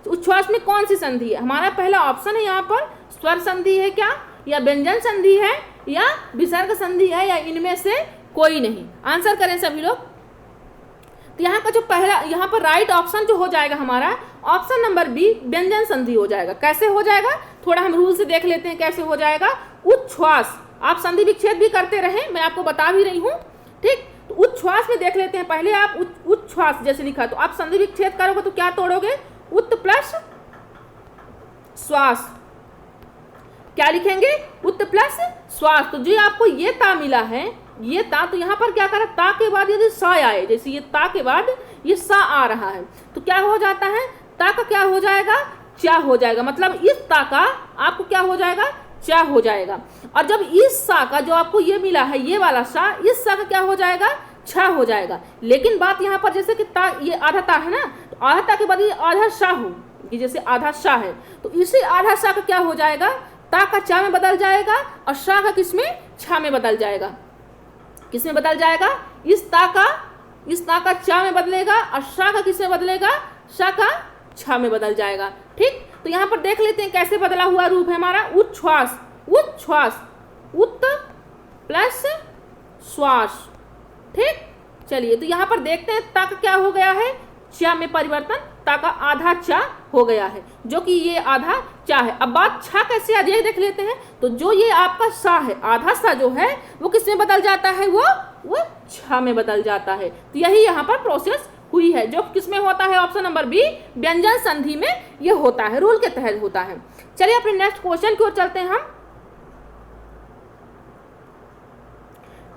उच्छ्वास में कौन सी संधि है? हमारा पहला ऑप्शन है यहाँ पर स्वर संधि है क्या, या व्यंजन संधि है, या विसर्ग संधि है, या इनमें से कोई नहीं? आंसर करें सभी लोग। तो यहाँ का जो पहला, यहाँ पर राइट ऑप्शन जो हो जाएगा हमारा, ऑप्शन नंबर बी, व्यंजन संधि हो जाएगा। कैसे हो जाएगा? थोड़ा हम रूल से देख लेते हैं कैसे हो जाएगा। उच्छ्वास, आप संधि विच्छेद भी करते रहे, मैं आपको बता भी रही हूँ। ठीक, तो उच्छ्वास में देख लेते हैं। पहले आप उच्छ्वास जैसे लिखा, तो आप संधि विच्छेद करोगे तो क्या तोड़ोगे? उत प्लस श्वास। क्या लिखेंगे? उत प्लस श्वास। तो जो आपको ये ता मिला है, ये ता, तो यहाँ पर क्या करा? ता के बाद यदि सा आए, जैसे ये ता के बाद ये सा आ रहा है, तो क्या हो जाता है? ता का क्या हो जाएगा? चा हो जाएगा। मतलब इस ता का आपको क्या हो जाएगा? चा हो जाएगा। और जब इस सा का जो आपको ये मिला है, ये वाला सा, इस सा का क्या हो जाएगा? छा हो जाएगा। लेकिन बात यहाँ पर जैसे कि ता, ये आधा ता है ना, तो आधा ता के बाद ये आधा सा हो, कि जैसे आधा सा है, तो इसी आधा सा का क्या हो जाएगा? ता का चा में बदल जाएगा, और सा का किस में? छा में बदल जाएगा। किस में बदल जाएगा? इस ता का चा में बदलेगा, और सा का किस में बदलेगा? सा का छा में बदल जाएगा। ठीक, तो यहाँ पर देख लेते हैं कैसे बदला हुआ रूप है हमारा। उच्छ्वास, उच्छ्वास, उत प्लस श्वास। ठीक, चलिए तो यहाँ पर देखते हैं ता का क्या हो गया है? चा में परिवर्तन, ता का आधा चा हो गया है, जो कि ये आधा चा है। अब बात छा कैसे आज ये देख लेते हैं। तो जो ये आपका सा है, आधा सा जो है वो किस में बदल जाता है? वो छा में बदल जाता है। तो यही यहाँ पर प्रोसेस हुई है, जो किस में होता है? ऑप्शन नंबर बी, व्यंजन संधि में ये होता है, रूल के तहत होता है। चलिए अपने नेक्स्ट क्वेश्चन की ओर चलते हैं हम।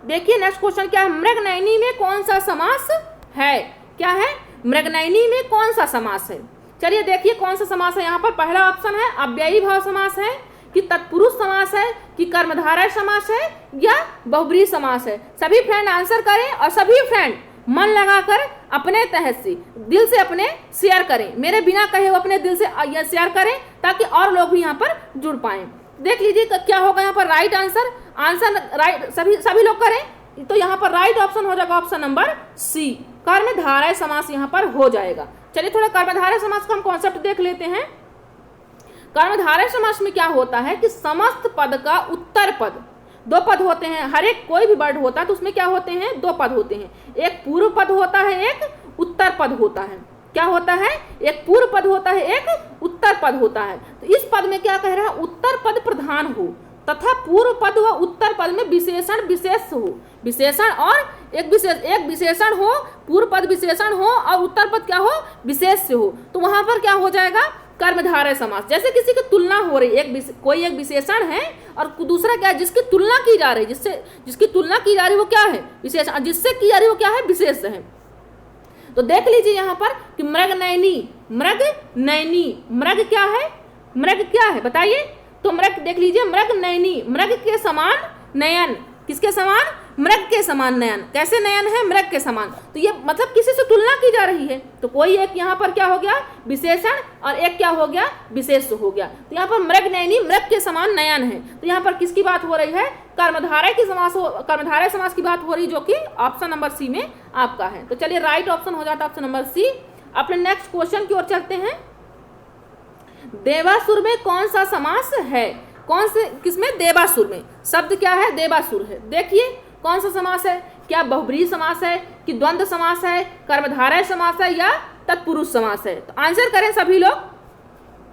देखिए नेक्स्ट क्वेश्चन क्या है, मृगनयनी में कौन सा समास है? क्या है? मृगनयनी में कौन सा समास है? चलिए देखिए कौन सा समास है यहाँ पर। पहला ऑप्शन है अव्ययी भाव समास है, कि तत्पुरुष समास है, कि कर्मधारय समास है, या बहुब्रीहि समास है। सभी फ्रेंड आंसर करें और सभी फ्रेंड मन लगाकर अपने तहत से दिल से अपने शेयर करें, मेरे बिना कहे वो अपने दिल से शेयर करें ताकि और लोग भी यहाँ पर जुड़ पाएं। देख लीजिए क्या होगा यहाँ पर राइट आंसर। आंसर राइट सभी लोग करें तो यहाँ पर राइट ऑप्शन हो जाएगा ऑप्शन नंबर सी, कर्मधारय समास यहाँ पर हो जाएगा। चलिए थोड़ा कर्मधारय समास का हम कॉन्सेप्ट देख लेते हैं। कर्मधारय समास में क्या होता है कि समस्त पद का उत्तर पद, दो पद होते हैं, हर एक कोई भी वर्ड होता है तो उसमें क्या होते हैं, दो पद होते हैं, एक पूर्व पद होता है, एक उत्तर पद होता है। क्या होता है? एक पूर्व पद होता है, एक उत्तर पद होता है। तो इस पद में क्या कह रहा है, उत्तर पद प्रधान हो तथा पूर्व पद व उत्तर पद में विशेषण विशेष हो। विशेषण और एक विशेषण हो, पूर्व पद विशेषण हो और उत्तर पद क्या हो, विशेष हो। तो वहां पर क्या हो जाएगा, कर्मधारय समास। जैसे किसी की तुलना हो रही, कोई एक विशेषण है और दूसरा क्या है, जिसकी तुलना की जा रही, जिसकी तुलना की जा रही वो क्या है, विशेषण, जिससे की जा रही वो क्या है, विशेष है। तो देख लीजिए यहाँ पर कि मृगनयनी, मृग क्या है, मृग क्या है बताइए। तो मृग देख लीजिए, मृगनयनी, मृग के समान नयन, किसके समान, मृग के समान नयन। कैसे नयन है, मृग के समान। तो ये मतलब किसी से तुलना की जा रही है, तो कोई एक यहाँ पर क्या हो गया, विशेषण, और एक क्या हो गया, विशेष हो गया। तो यहाँ पर मृगनयनी, मृग के समान नयन है। तो यहाँ पर किसकी बात हो रही है, कर्मधारय समास की बात हो रही, जो कि ऑप्शन नंबर सी में आपका है। तो चलिए राइट ऑप्शन हो जाता है ऑप्शन नंबर सी। अपने नेक्स्ट क्वेश्चन की ओर चलते हैं। देवासुर में कौन सा समास है? कौन से, किसमें, देवासुर में। शब्द क्या है, देवासुर है। देखिए कौन सा समास है, क्या बहुब्रीहि समास है, कि द्वंद्व समास है, कर्मधारय समास है, या तत्पुरुष समास है। तो आंसर करें सभी लोग,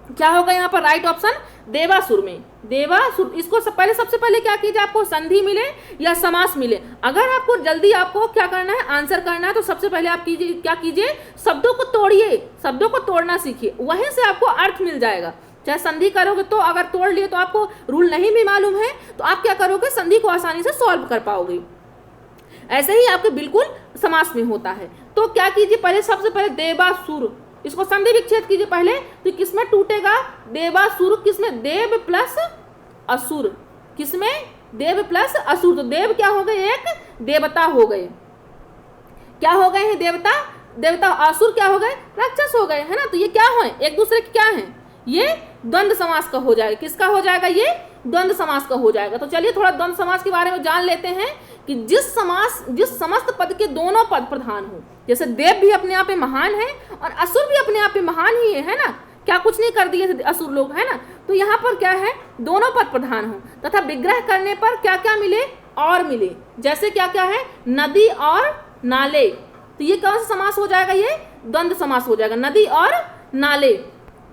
क्या होगा यहाँ पर राइट ऑप्शन, देवासुर में। देवासुर, इसको सबसे पहले क्या कीजिए, आपको संधि मिले या समास मिले, अगर आपको जल्दी आपको क्या करना है, आंसर करना है, तो सबसे पहले आप कीजिए, क्या कीजिए, शब्दों को तोड़िए, शब्दों को तोड़ना सीखिए, वहीं से आपको अर्थ मिल जाएगा। चाहे संधि करोगे तो, अगर तोड़ लिए तो आपको रूल नहीं भी मालूम है तो आप क्या करोगे, संधि को आसानी से सॉल्व कर पाओगे। ऐसे ही आपके बिल्कुल समास में होता है। तो क्या कीजिए, पहले सबसे पहले देवासुर, इसको संधि विच्छेद कीजिए पहले, तो किसमें टूटेगा, देवासुर, किसमें, देव प्लस असुर, किसमें, देव प्लस असुर। तो देव क्या हो गए, एक देवता हो गए, क्या हो गए हैं, देवता। असुर क्या हो गए, राक्षस हो गए, है ना। तो ये क्या है, एक दूसरे के क्या है, ये द्वंद्व समास का हो जाएगा। किसका हो जाएगा, ये द्वंद्व समास का हो जाएगा। तो चलिए थोड़ा द्वंद्व समास के बारे में जान लेते हैं कि जिस समस्त पद के दोनों पद प्रधान हो, जैसे देव भी अपने आप में महान है और असुर भी अपने आप में महान ही है ना, क्या कुछ नहीं कर दिए थे असुर लोग, है ना। तो यहाँ पर क्या है, दोनों पद प्रधान हो तथा विग्रह करने पर क्या क्या मिले, और मिले। जैसे क्या क्या है, नदी और नाले। तो ये कौन सा समास हो जाएगा, ये द्वंद्व समास हो जाएगा। नदी और नाले,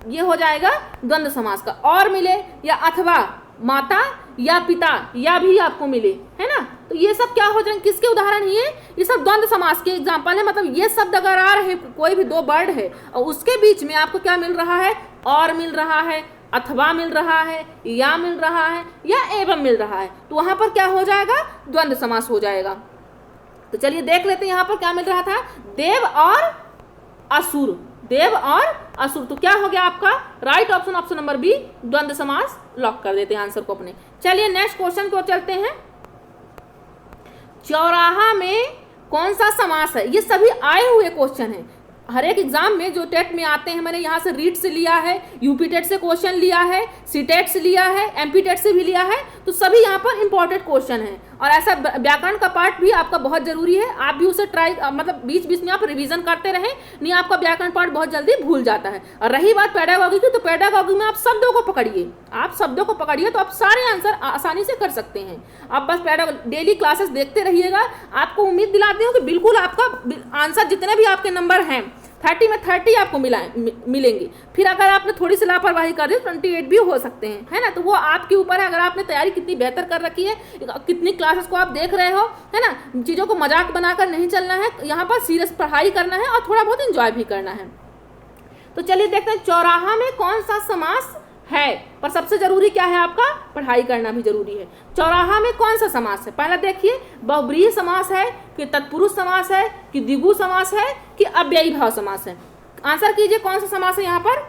ये हो जाएगा द्वंद्व समास का। और मिले या अथवा, माता या पिता, या भी आपको मिले, है ना। तो ये सब क्या हो जाएंगे, किसके उदाहरण ये सब द्वंद्व समास के एग्जाम्पल है। मतलब ये शब्द अगर आ रहे, कोई भी दो वर्ड है और उसके बीच में आपको क्या मिल रहा है, और मिल रहा है, अथवा मिल रहा है, या मिल रहा है, या एवं मिल रहा है, तो वहां पर क्या हो जाएगा, द्वंद्व समास हो जाएगा। तो चलिए देख लेते हैं यहाँ पर क्या मिल रहा था, देव और असुर, देव और असुर। तो क्या हो गया आपका right option, option number B, द्वंद्व समास। लॉक कर देते हैं आंसर को अपने। चलिए नेक्स्ट क्वेश्चन को चलते हैं। चौराहा में कौन सा समास है? ये सभी आए हुए क्वेश्चन हैं, हर एक एग्जाम में जो टेट में आते हैं। मैंने यहाँ से रीट से लिया है, यूपी टेट से क्वेश्चन लिया है, सी टेट से लिया है, एमपी टेट से भी लिया है। तो सभी यहाँ पर इंपॉर्टेंट क्वेश्चन है। और ऐसा व्याकरण का पार्ट भी आपका बहुत जरूरी है, आप भी उसे ट्राई, मतलब बीच बीच में आप रिवीजन करते रहें, नहीं आपका व्याकरण पार्ट बहुत जल्दी भूल जाता है। और रही बात पेडागॉजी की, तो पेडागॉजी में आप शब्दों को पकड़िए, तो आप सारे आंसर आसानी से कर सकते हैं। आप बस डेली क्लासेस देखते रहिएगा, आपको उम्मीद दिलाती हूँ कि बिल्कुल आपका आंसर, जितने भी आपके नंबर हैं 30 में 30 आपको मिलेंगे। फिर अगर आपने थोड़ी सी लापरवाही कर दी 28 भी हो सकते हैं, है ना। तो वो आपके ऊपर है, अगर आपने तैयारी कितनी बेहतर कर रखी है, कितनी क्लासेस को आप देख रहे हो, है ना। चीज़ों को मजाक बनाकर नहीं चलना है, यहाँ पर सीरियस पढ़ाई करना है और थोड़ा बहुत एंजॉय भी करना है। तो चलिए देखते हैं चौराहा में कौन सा समास है, पर सबसे जरूरी क्या है आपका, पढ़ाई करना भी जरूरी है। चौराहा में कौन सा समास है, पहला देखिए बहुब्रीहि समास है कि तत्पुरुष समास है कि द्विगु समास है कि अव्ययी भाव समास है। आंसर कीजिए कौन सा समास है यहाँ पर,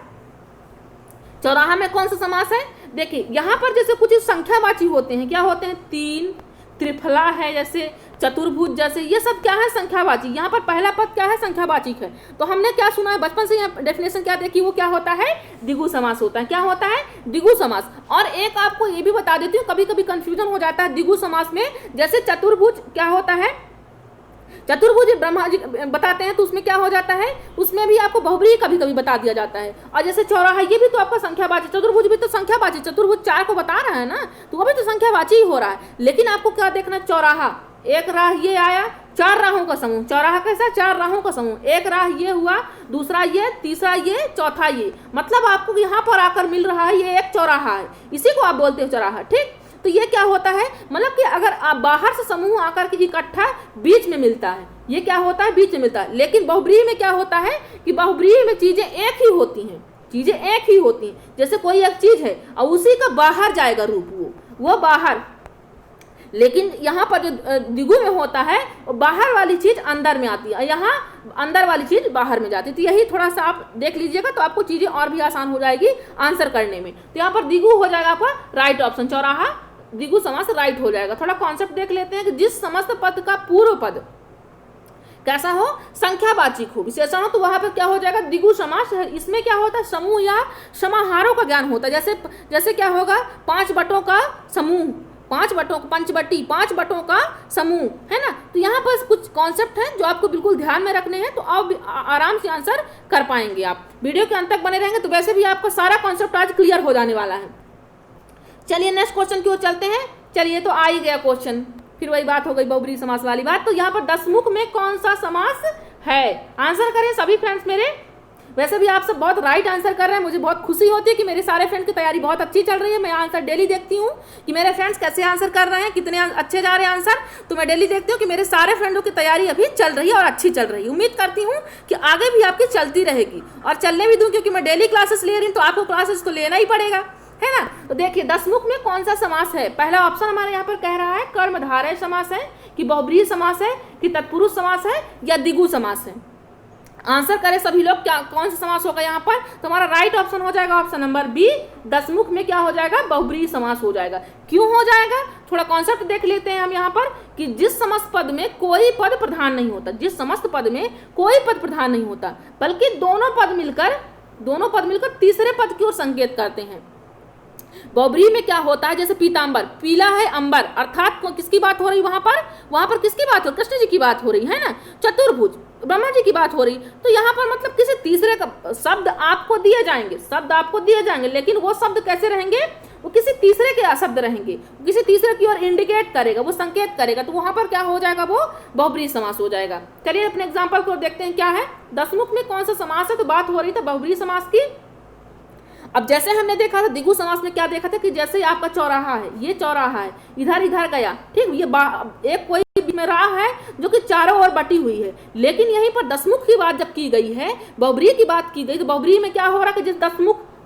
चौराहा में कौन सा समास है। देखिए यहाँ पर जैसे कुछ संख्यावाची होते हैं, क्या होते हैं, तीन, त्रिफला है, जैसे चतुर्भुज, जैसे ये सब क्या है, संख्यावाची। यहाँ पर पहला पद क्या है, संख्यावाचक है। तो हमने क्या सुना है बचपन से, यहाँ डेफिनेशन क्या देखी, वो क्या होता है, द्विगु समास होता है। क्या होता है, द्विगु समास। और एक आपको ये भी बता देती हूँ, कभी कभी कंफ्यूजन हो जाता है द्विगु समास में। जैसे चतुर्भुज क्या होता है, चतुर्भुज ब्रह्मा जी बताते हैं तो उसमें क्या हो जाता है, उसमें भी आपको बहुब्रीहि कभी कभी बता दिया जाता है। और जैसे चौराहा ये भी तो आपका संख्यावाची, चतुर्भुज भी तो संख्यावाची, चतुर्भुज 4 को बता रहा है ना, तो वो भी तो संख्यावाची ही हो रहा है। लेकिन आपको क्या देखना, चौराहा, एक राह ये आया, 4 राहों का समूह, चौराहा कैसा, 4 राहों का समूह, एक राह ये हुआ, दूसरा ये, तीसरा ये, चौथा ये, मतलब आपको यहाँ पर आकर मिल रहा है ये एक चौराहा है, इसी को आप बोलते हो चौराहा। ठीक, तो ये क्या होता है, मतलब कि अगर आप बाहर से समूह आकर के इकट्ठा बीच में मिलता है, ये क्या होता है, बीच में मिलता है। लेकिन बहुब्रीहि में क्या होता है कि बहुब्रीहि में चीजें एक ही होती हैं, चीजें एक ही होती हैं। जैसे कोई एक चीज है और उसी का बाहर जाएगा रूप, वो बाहर, लेकिन यहाँ पर जो द्विगु में होता है वो बाहर वाली चीज अंदर में आती है, यहाँ अंदर वाली चीज बाहर में जाती है। तो यही थोड़ा सा आप देख लीजिएगा तो आपको चीजें और भी आसान हो जाएगी आंसर करने में। तो यहाँ पर द्विगु हो जाएगा आपका राइट ऑप्शन, चौराहा द्विगु समास राइट हो जाएगा। थोड़ा कॉन्सेप्ट देख लेते हैं कि जिस समस्त पद का पूर्व पद कैसा हो, संख्यावाचक हो, विशेषण हो, तो वहां पर क्या हो जाएगा, द्विगु समास। इसमें क्या होता है, समूह या समाहारों का ज्ञान होता है। जैसे क्या होगा, 5 बटों का समूह, 5 बटों, पंचबटी, 5 बटों का समूह, है ना। तो यहाँ पर कुछ कॉन्सेप्ट हैं जो आपको बिल्कुल ध्यान में रखने हैं, तो आप आराम से आंसर कर पाएंगे। आप वीडियो के अंत तक बने रहेंगे तो वैसे भी आपका सारा कॉन्सेप्ट आज क्लियर हो जाने वाला है। चलिए नेक्स्ट क्वेश्चन की ओर चलते हैं। चलिए तो आ ही गया क्वेश्चन, फिर वही बात हो गई बहुब्रीहि समास वाली बात। तो यहाँ पर दसमुख में कौन सा समास है, आंसर करें सभी फ्रेंड्स मेरे। वैसे भी आप सब बहुत राइट आंसर कर रहे हैं, मुझे बहुत खुशी होती है कि मेरे सारे फ्रेंड की तैयारी बहुत अच्छी चल रही है। मैं आंसर डेली देखती हूँ कि मेरे फ्रेंड्स कैसे आंसर कर रहे हैं, कितने अच्छे जा रहे हैं आंसर। तो मैं डेली देखती हूँ कि मेरे सारे फ्रेंडों की तैयारी अभी चल रही है और अच्छी चल रही है। उम्मीद करती हूँ कि आगे भी आपकी चलती रहेगी और चलने भी दूँ, क्योंकि मैं डेली क्लासेस ले रही हूँ तो आपको क्लासेस तो लेना ही पड़ेगा, है ना। तो देखिए दसमुख में कौन सा समास है। पहला ऑप्शन हमारे यहाँ पर कह रहा है कर्मधारय समास है कि बहुब्रीहि समास है कि तत्पुरुष समास है या द्विगु समास है। आंसर करें सभी लोग, क्या कौन सा समास होगा यहाँ पर। तो हमारा राइट ऑप्शन हो जाएगा ऑप्शन नंबर बी, दसमुख में क्या हो जाएगा, बहुब्रीहि समास हो जाएगा। क्यों हो जाएगा, थोड़ा कॉन्सेप्ट देख लेते हैं हम यहाँ पर कि जिस समस्त पद में कोई पद प्रधान नहीं होता, जिस समस्त पद में कोई पद प्रधान नहीं होता, बल्कि दोनों पद मिलकर तीसरे पद की ओर संकेत करते हैं। बहुब्रीहि में क्या होता है, जैसे पीतांबर, पीला है अंबर, अर्थात किसकी बात हो रही, वहां पर किसकी बात हो रही, कृष्ण जी की बात हो रही है ना। चतुर्भुज, ब्रह्मा जी की बात हो रही। तो यहाँ पर मतलब किसी तीसरे का शब्द आपको दिए जाएंगे, लेकिन वो शब्द कैसे रहेंगे, वो किसी तीसरे के शब्द रहेंगे, किसी तीसरे की ओर इंडिकेट करेगा, वो संकेत करेगा। तो वहां पर क्या हो जाएगा, वो बहुब्रीहि समास हो जाएगा। चलिए अपने एग्जाम्पल को देखते हैं क्या है। दसमुख में कौन सा समास है, तो बात हो रही था बहुब्रीहि समास की। अब जैसे हमने देखा था द्विगु समास में क्या देखा था कि जैसे आपका चौराहा है, ये चौराहा है, इधर गया, ठीक, ये एक कोई में राह है जो कि चारों ओर बटी हुई है। लेकिन यहीं पर दसमुख की बात जब की गई है, बहुब्रीहि की बात की गई, तो बहुब्रीहि में क्या हो रहा है कि जिस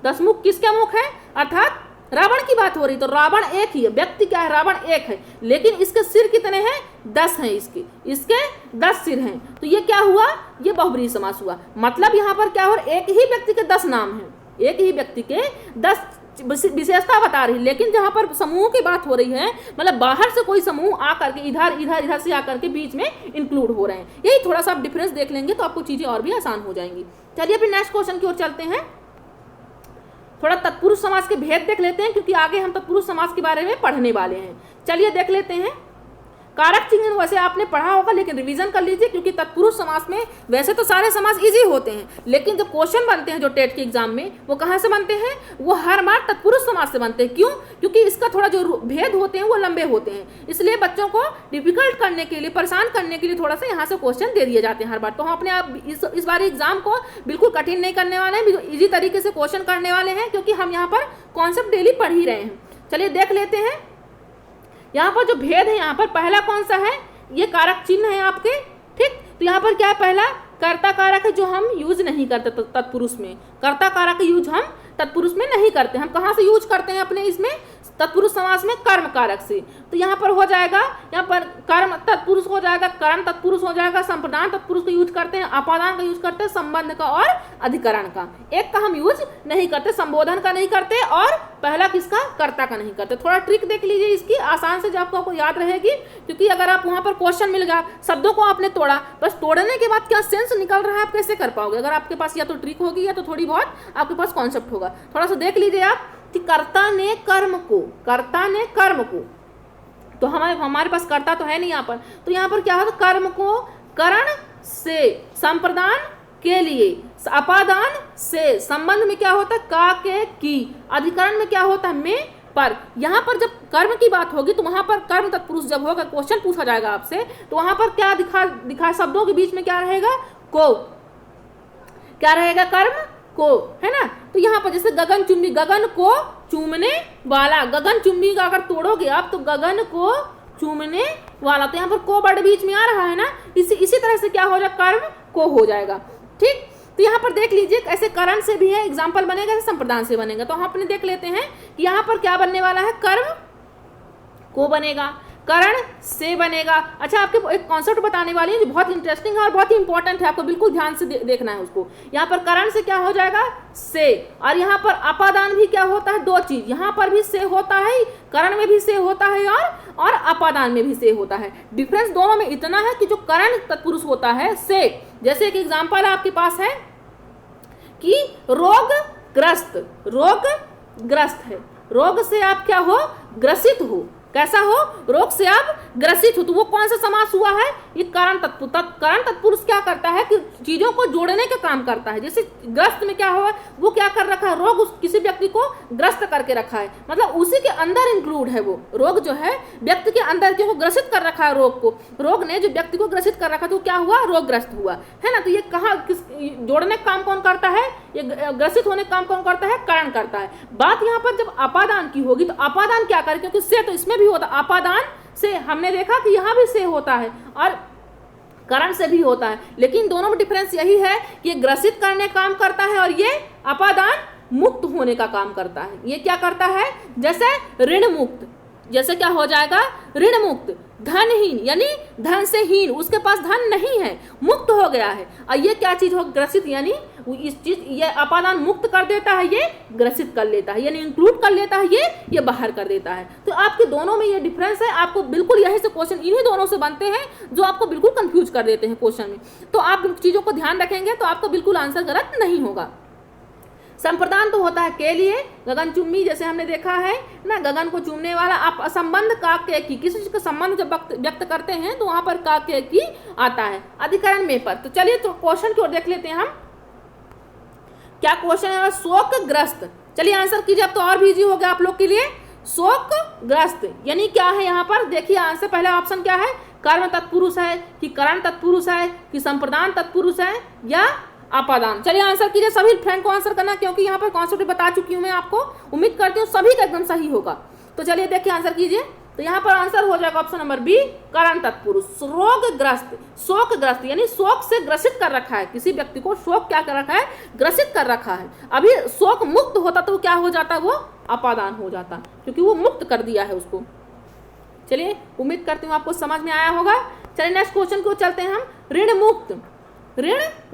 दसमुख किसका मुख है, अर्थात रावण की बात हो रही। तो रावण एक ही है, व्यक्ति क्या है, रावण एक है, लेकिन इसके सिर कितने हैं, 10 हैं, इसके 10 सिर हैं। तो ये क्या हुआ, ये बहुब्रीहि समास हुआ। मतलब यहाँ पर क्या हो रहा है, एक ही व्यक्ति के 10 नाम हैं, एक ही व्यक्ति के 10 विशेषता बता रही। लेकिन जहां पर समूह की बात हो रही है, मतलब बाहर से कोई समूह आकर के इधर से आकर के बीच में इंक्लूड हो रहे हैं। यही थोड़ा सा आप डिफरेंस देख लेंगे तो आपको चीजें और भी आसान हो जाएंगी। चलिए फिर नेक्स्ट क्वेश्चन की ओर चलते हैं। थोड़ा तत्पुरुष समास के भेद देख लेते हैं, क्योंकि आगे हम तत्पुरुष समास के बारे में पढ़ने वाले हैं। चलिए देख लेते हैं। कारक चिन्ह वैसे आपने पढ़ा होगा, लेकिन रिवीजन कर लीजिए, क्योंकि तत्पुरुष समास में वैसे तो सारे समास इजी होते हैं, लेकिन जब क्वेश्चन बनते हैं जो टेट के एग्जाम में, वो कहाँ से बनते हैं, वो हर बार तत्पुरुष समास से बनते हैं। क्यों, क्योंकि इसका थोड़ा जो भेद होते हैं वो लंबे होते हैं, इसलिए बच्चों को डिफिकल्ट करने के लिए, परेशान करने के लिए थोड़ा सा यहाँ से क्वेश्चन दे दिए जाते हैं हर बार। तो हम अपने आप इस बार एग्जाम को बिल्कुल कठिन नहीं करने वाले हैं, ईजी तरीके से क्वेश्चन करने वाले हैं, क्योंकि हम यहाँ पर कॉन्सेप्ट डेली पढ़ ही रहे हैं। चलिए देख लेते हैं यहाँ पर जो भेद है। यहाँ पर पहला कौन सा है, ये कारक चिन्ह है आपके, ठीक। तो यहाँ पर क्या है, पहला कर्ता कारक है जो हम यूज नहीं करते तत्पुरुष में, कर्ता कारक यूज हम तत्पुरुष में नहीं करते। हम कहाँ से यूज करते हैं अपने इसमें तत्पुरुष समास में? कर्म कारक से। तो यहाँ पर हो जाएगा, यहाँ पर कर्म तत्पुरुष हो जाएगा, करण तत्पुरुष हो जाएगा, संप्रदान तत्पुरुष का यूज करते हैं, अपादान का यूज करते हैं, संबंध का और अधिकरण का। एक का हम यूज नहीं करते, संबोधन का नहीं करते, और पहला किसका? कर्ता का नहीं करते। थोड़ा ट्रिक देख लीजिए इसकी, आसान से जो आपको याद रहेगी, क्योंकि अगर आप वहाँ पर क्वेश्चन मिल गया, शब्दों को आपने तोड़ा, बस तोड़ने के बाद क्या सेंस निकल रहा है आप कैसे कर पाओगे? अगर आपके पास या तो ट्रिक होगी या तो थोड़ी बहुत आपके पास कॉन्सेप्ट होगा। थोड़ा सा देख लीजिए आप कि कर्ता ने कर्म को, तो हमारे पास कर्ता तो है नहीं यहाँ पर, तो यहाँ पर क्या होता है? कर्म को करण से, संप्रदान के लिए, अपादान से, संबंध में क्या होता है? का के की, अधिकरण में क्या होता है? में पर। यहाँ पर जब कर्म की बात होगी तो वहां पर कर्म तत्पुरुष जब होगा, क्वेश्चन पूछा जाएगा आपसे, तो वहां पर क्या दिखा शब्दों के बीच में क्या रहेगा? को। क्या रहेगा? कर्म को, है ना। तो यहाँ पर जैसे गगन चुंबी, गगन को चूमने वाला, गगन चुंबी का अगर तोड़ोगे आप तो गगन को चूमने वाला, तो यहाँ पर को वर्ड बीच में आ रहा है ना, इसी तरह से क्या हो जाएगा? कर्म को हो जाएगा। ठीक, तो यहाँ पर देख लीजिए ऐसे करण से भी है एग्जाम्पल बनेगा, ऐसे संप्रदान से बनेगा। तो हम अपने देख लेते हैं कि यहाँ पर क्या बनने वाला है? कर्म को बनेगा, करण से बनेगा। अच्छा, आपके एक कॉन्सेप्ट बताने वाली है जो बहुत इंटरेस्टिंग है और बहुत ही इंपॉर्टेंट है, आपको बिल्कुल ध्यान से देखना है उसको। यहाँ पर करण से क्या हो जाएगा? से। और यहाँ पर अपादान भी क्या होता है? दो चीज, यहाँ पर भी से होता है, करण में भी से होता है और अपादान में भी से होता है। डिफरेंस दोनों में इतना है कि जो करण तत्पुरुष होता है से, जैसे एक एग्जाम्पल आपके पास है कि रोगग्रस्त है, रोग से आप क्या हो? ग्रसित हो। कैसा हो? रोग से आप ग्रसित हो। तो वो कौन सा समास हुआ है? ये करण तत्पुरुष क्या करता है कि चीजों को जोड़ने का काम करता है। जैसे ग्रस्त में क्या हुआ? वो क्या कर रखा है? रोग किसी व्यक्ति को ग्रस्त करके रखा है, मतलब उसी के अंदर इंक्लूड है वो रोग जो है, व्यक्ति के अंदर को ग्रसित कर रखा है। रोग ने जो व्यक्ति को ग्रसित कर रखा, तो क्या हुआ? रोगग्रस्त हुआ, है ना। तो ये कहाँ जोड़ने का काम कौन करता है? ये ग्रसित होने का काम कौन करता है? करण करता है। बात यहाँ पर जब अपादान की होगी तो अपादान क्या करे? क्योंकि से तो इसमें भी होता, अपादान से हमने देखा कि यहाँ भी से होता है और करण से भी होता है, लेकिन दोनों में डिफरेंस यही है कि ये ग्रसित करने काम करता है और ये अपादान मुक्त होने का काम करता है। ये क्या करता है? जैसे ऋण मुक्त, जैसे क्या हो जाएगा? ऋण मुक्त, धनहीन यानी धन से हीन, उसके पास धन नहीं है, मुक्त हो गया है। और ये क्या चीज हो? ग्रसित, यानी इस चीज ये अपादान मुक्त कर देता है, ये ग्रसित कर लेता है, यानी इंक्लूड कर लेता है, ये बाहर कर देता है। तो आपके दोनों में ये डिफरेंस है। आपको बिल्कुल यही से क्वेश्चन इन्हीं दोनों से बनते हैं जो आपको बिल्कुल कंफ्यूज कर देते हैं क्वेश्चन में। तो आप इन चीजों को ध्यान रखेंगे तो आपका बिल्कुल आंसर गलत नहीं होगा। संप्रदान तो होता है के लिए, गगन चुम्बी जैसे हमने देखा है ना, गगन को चूमने वाला। आप संबंध का के की, किसी चीज का संबंध जब व्यक्त करते हैं तो वहां पर का के की आता है, अधिकरण में पर। तो चलिए तो क्वेश्चन की ओर देख लेते हैं हम। क्या क्वेश्चन है? शोकग्रस्त। चलिए आंसर कीजिए, अब तो और भी इजी हो गया आप लोग के लिए। शोकग्रस्त यानी क्या है? यहाँ पर देखिए आंसर, पहला ऑप्शन क्या है? कर्म तत्पुरुष है कि करण तत्पुरुष है कि संप्रदान तत्पुरुष है या अपादान? चलिए आंसर कीजिए, सभी फ्रेंड को आंसर करना, क्योंकि यहाँ पर कॉन्सेप्ट बता चुकी हूँ मैं आपको। उम्मीद करती हूँ सभी का एकदम सही होगा। तो चलिए देखिए आंसर कीजिए। तो यहाँ पर आंसर हो जाएगा ऑप्शन नंबर बी, करण तत्पुरुष। रोगग्रस्त, शोकग्रस्त यानी शोक से ग्रसित कर रखा है, किसी व्यक्ति को शोक क्या कर रखा है? ग्रसित कर रखा है। अभी शोक मुक्त होता तो क्या हो जाता? वो अपादान हो जाता, क्योंकि वो मुक्त कर दिया है उसको। चलिए उम्मीद करती हूँ आपको समझ में आया होगा। चलिए नेक्स्ट क्वेश्चन को चलते हैं हम। ऋण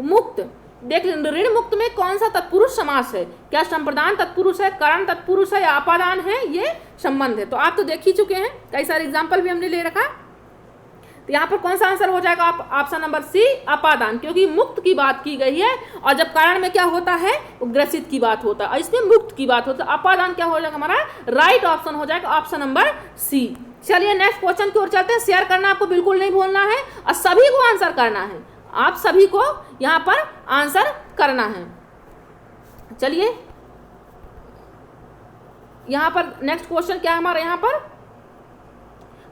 मुक्त देख लें, ऋण मुक्त में कौन सा तत्पुरुष समास है? क्या संप्रदान तत्पुरुष है, करण तत्पुरुष है या अपादान है? ये संबंध है। तो आप तो देख ही चुके हैं, कई सारे एग्जाम्पल भी हमने ले रखा। तो यहाँ पर कौन सा आंसर हो जाएगा? आप ऑप्शन नंबर सी, अपादान, क्योंकि मुक्त की बात की गई है और जब कारण में क्या होता है? ग्रसित की बात होता है और इसमें मुक्त की बात होता है। अपादान क्या हो जाएगा? हमारा राइट ऑप्शन हो जाएगा ऑप्शन नंबर सी। चलिए नेक्स्ट क्वेश्चन की ओर चलते हैं। शेयर करना आपको बिल्कुल नहीं भूलना है और सभी को आंसर करना है, आप सभी को यहाँ पर आंसर करना है। चलिए यहाँ पर नेक्स्ट क्वेश्चन क्या है हमारा? यहाँ पर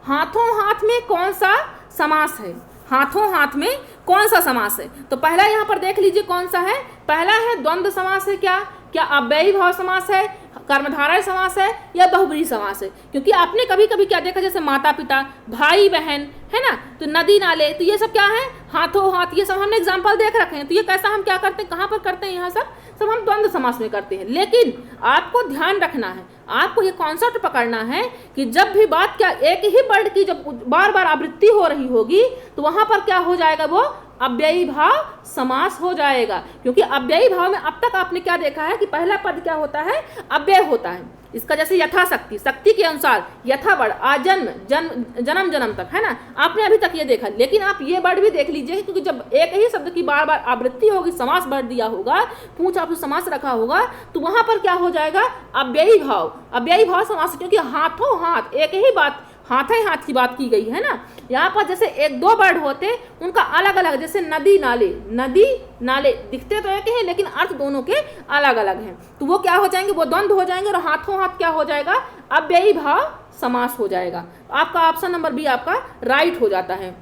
हाथों हाथ में कौन सा समास है? हाथों हाथ में कौन सा समास है? तो पहला यहाँ पर देख लीजिए कौन सा है। पहला है द्वंद्व समास है, क्या अव्ययी भाव समास है, कर्मधारय समास है या बहुब्रीहि समास है? क्योंकि आपने कभी कभी क्या देखा, जैसे माता पिता, भाई बहन, है ना, तो नदी नाले, तो ये सब क्या है? हाथों हाथ, ये सब हमने एग्जाम्पल देख रखे हैं। तो ये कैसा हम क्या करते हैं, कहाँ पर करते हैं, यहाँ सब हम द्वंद्व समास में करते हैं। लेकिन आपको ध्यान रखना है, आपको ये कॉन्सेप्ट पकड़ना है कि जब भी बात क्या एक ही वर्ड की जब बार बार आवृत्ति हो रही होगी तो वहां पर क्या हो जाएगा, वो अव्ययी भाव समास हो जाएगा। क्योंकि अव्ययी भाव में अब तक आपने क्या देखा है कि पहला पद क्या होता है, अव्यय होता है। इसका जैसे यथाशक्ति, शक्ति के अनुसार, यथा वर्ड आजन्म, जन्म जन्म तक, है ना, आपने अभी तक ये देखा। लेकिन आप ये वर्ड भी देख लीजिए, क्योंकि जब एक ही शब्द की बार बार आवृत्ति होगी, समास भर दिया होगा, पूछ आपने समास रखा होगा, तो वहां पर क्या हो जाएगा, अव्ययी भाव, अव्ययी भाव समास। क्योंकि हाथों हाथ, एक ही बात, हाथ ही हाथ की बात की गई है ना। यहाँ पर जैसे एक दो वर्ड होते उनका अलग अलग, जैसे नदी नाले, नदी नाले दिखते तो एक ही लेकिन अर्थ दोनों के अलग अलग हैं, तो वो क्या हो जाएंगे, वो द्वंद्व हो जाएंगे और हाथों हाथ क्या हो जाएगा, अव्ययी भाव समास हो जाएगा। आपका ऑप्शन नंबर बी आपका राइट हो जाता है।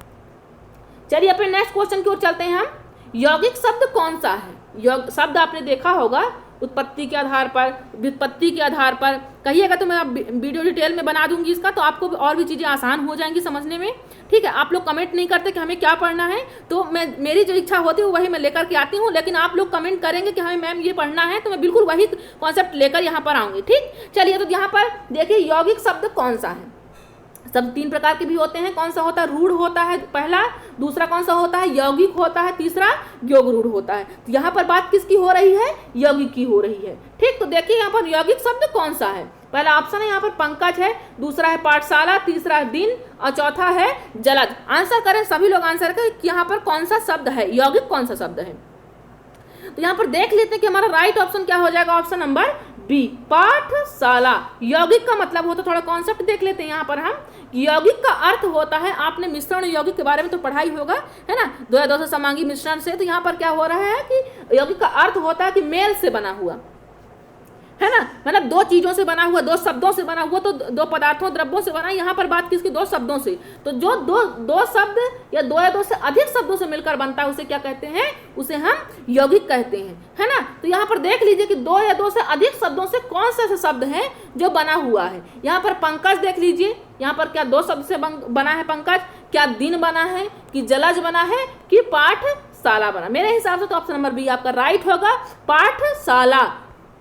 चलिए अपने नेक्स्ट क्वेश्चन की ओर चलते हैं हम। यौगिक शब्द कौन सा है? शब्द आपने देखा होगा उत्पत्ति के आधार पर, व्युत्पत्ति के आधार पर। कहिएगा तो मैं वीडियो डिटेल में बना दूंगी इसका, तो आपको और भी चीज़ें आसान हो जाएंगी समझने में। ठीक है, आप लोग कमेंट नहीं करते कि हमें क्या पढ़ना है, तो मेरी जो इच्छा होती है वही मैं लेकर के आती हूँ। लेकिन आप लोग कमेंट करेंगे कि हमें मैम ये पढ़ना है, तो मैं बिल्कुल वही कॉन्सेप्ट लेकर यहाँ पर आऊँगी। ठीक, चलिए तो यहाँ पर देखिए यौगिक शब्द कौन सा है। सब तीन प्रकार के भी होते हैं। कौन सा होता है, रूढ़ होता है पहला, दूसरा कौन सा होता है, यौगिक होता है, तीसरा योग रूढ़ होता है। तो यहाँ पर बात किसकी हो रही है, यौगिक की हो रही है। ठीक, तो देखिए यहाँ पर यौगिक शब्द कौन सा है। पहला ऑप्शन है यहाँ पर पंकज है, दूसरा है पाठशाला, तीसरा दिन और चौथा है जलज। आंसर करें, सभी लोग आंसर करें कि यहाँ पर कौन सा शब्द है, यौगिक कौन सा शब्द है। तो यहाँ पर देख लेते हैं कि हमारा राइट ऑप्शन क्या हो जाएगा, ऑप्शन नंबर बी, पाठशाला। यौगिक का मतलब होता है, थोड़ा कॉन्सेप्ट देख लेते हैं यहाँ पर हम। यौगिक का अर्थ होता है, आपने मिश्रण यौगिक के बारे में तो पढ़ाई होगा, है ना, दो या दो से समांगी मिश्रण से। तो यहाँ पर क्या हो रहा है कि यौगिक का अर्थ होता है कि मेल से बना हुआ, है ना, मतलब दो चीजों से बना हुआ, दो शब्दों से बना हुआ, तो दो पदार्थों द्रव्यों से बना। यहाँ पर बात किसकी, दो शब्दों से। तो जो दो शब्द या दो से अधिक शब्दों से मिलकर बनता है उसे क्या कहते हैं, उसे हम यौगिक कहते हैं, है ना। तो यहाँ पर देख लीजिए कि दो या दो से अधिक शब्दों से कौन से शब्द है जो बना हुआ है। यहाँ पर पंकज देख लीजिए, यहाँ पर क्या दो शब्द से बना है पंकज, क्या दिन बना है, कि जलज बना है, कि पाठशाला बना। मेरे हिसाब से तो ऑप्शन नंबर बी आपका राइट होगा, पाठशाला।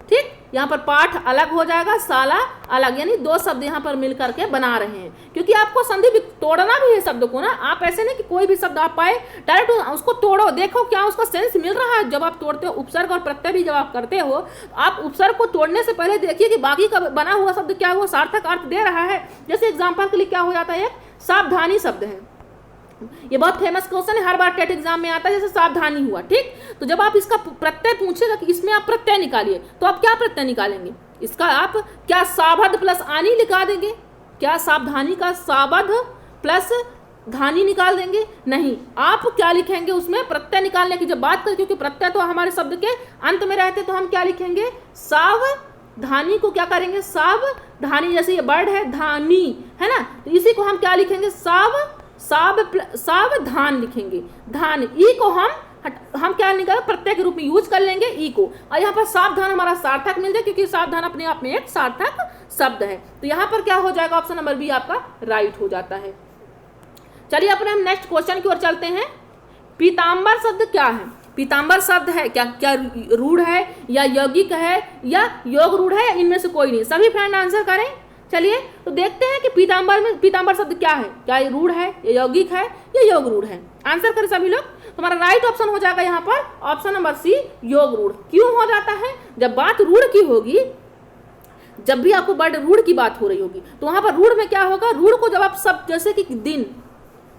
ठीक, यहाँ पर पाठ अलग हो जाएगा, शाला अलग, यानी दो शब्द यहाँ पर मिल करके बना रहे हैं। क्योंकि आपको संधि भी तोड़ना भी है शब्द को ना। आप ऐसे नहीं कि कोई भी शब्द आप पाए डायरेक्ट उसको तोड़ो, देखो क्या उसका सेंस मिल रहा है। जब आप तोड़ते हो, उपसर्ग और प्रत्यय भी जब आप करते हो, आप उपसर्ग को तोड़ने से पहले देखिए कि बाकी का बना हुआ शब्द क्या हुआ, सार्थक अर्थ दे रहा है। जैसे एग्जाम्पल के लिए क्या हो जाता है, एक सावधानी शब्द है, ये बहुत फेमस क्वेश्चन है, हर बार टेट एग्जाम में आता है, जैसे सावधानी हुआ। ठीक, तो जब आप इसका प्रत्यय पूछेगा कि इसमें आप प्रत्यय निकालिए, तो आप क्या प्रत्यय निकालेंगे, इसका आप क्या सावध प्लस आनी निकाल देंगे, क्या सावधानी का सावध प्लस धानी निकाल देंगे, नहीं। आप क्या लिखेंगे उसमें, प्रत्यय निकालने की जब बात करें, क्योंकि प्रत्यय तो हमारे शब्द के अंत में रहते, तो हम क्या लिखेंगे, सावधानी को क्या करेंगे, सावधानी, जैसे ये वर्ड है धानी, है ना, तो इसी को हम क्या लिखेंगे, सावधान लिखेंगे। धान, ई को हम क्या निकालेंगे, प्रत्यय के रूप में यूज कर लेंगे ई को, और यहाँ पर सावधान हमारा सार्थक मिल जाए, क्योंकि सावधान अपने आप में एक सार्थक शब्द है। तो यहाँ पर क्या हो जाएगा, ऑप्शन नंबर बी आपका राइट हो जाता है। चलिए अपने हम नेक्स्ट क्वेश्चन की ओर चलते हैं। पीताम्बर शब्द क्या है, पीताम्बर शब्द है क्या, क्या रूढ़ है या यौगिक है या योग रूढ़ है, या इनमें से कोई नहीं। सभी फ्रेंड आंसर करें। चलिए तो देखते हैं कि पीताम्बर शब्द क्या है, क्या ये रूढ़ है या यौगिक है या योग रूढ़ है। आंसर करें सभी लोग। हमारा राइट ऑप्शन हो जाएगा यहाँ पर ऑप्शन नंबर सी, योग रूढ़। क्यों हो जाता है, जब बात रूढ़ की होगी, जब भी आपको वर्ड रूढ़ की बात हो रही होगी, तो वहां पर रूढ़ में क्या होगा, रूढ़ को जब आप सब, जैसे कि दिन,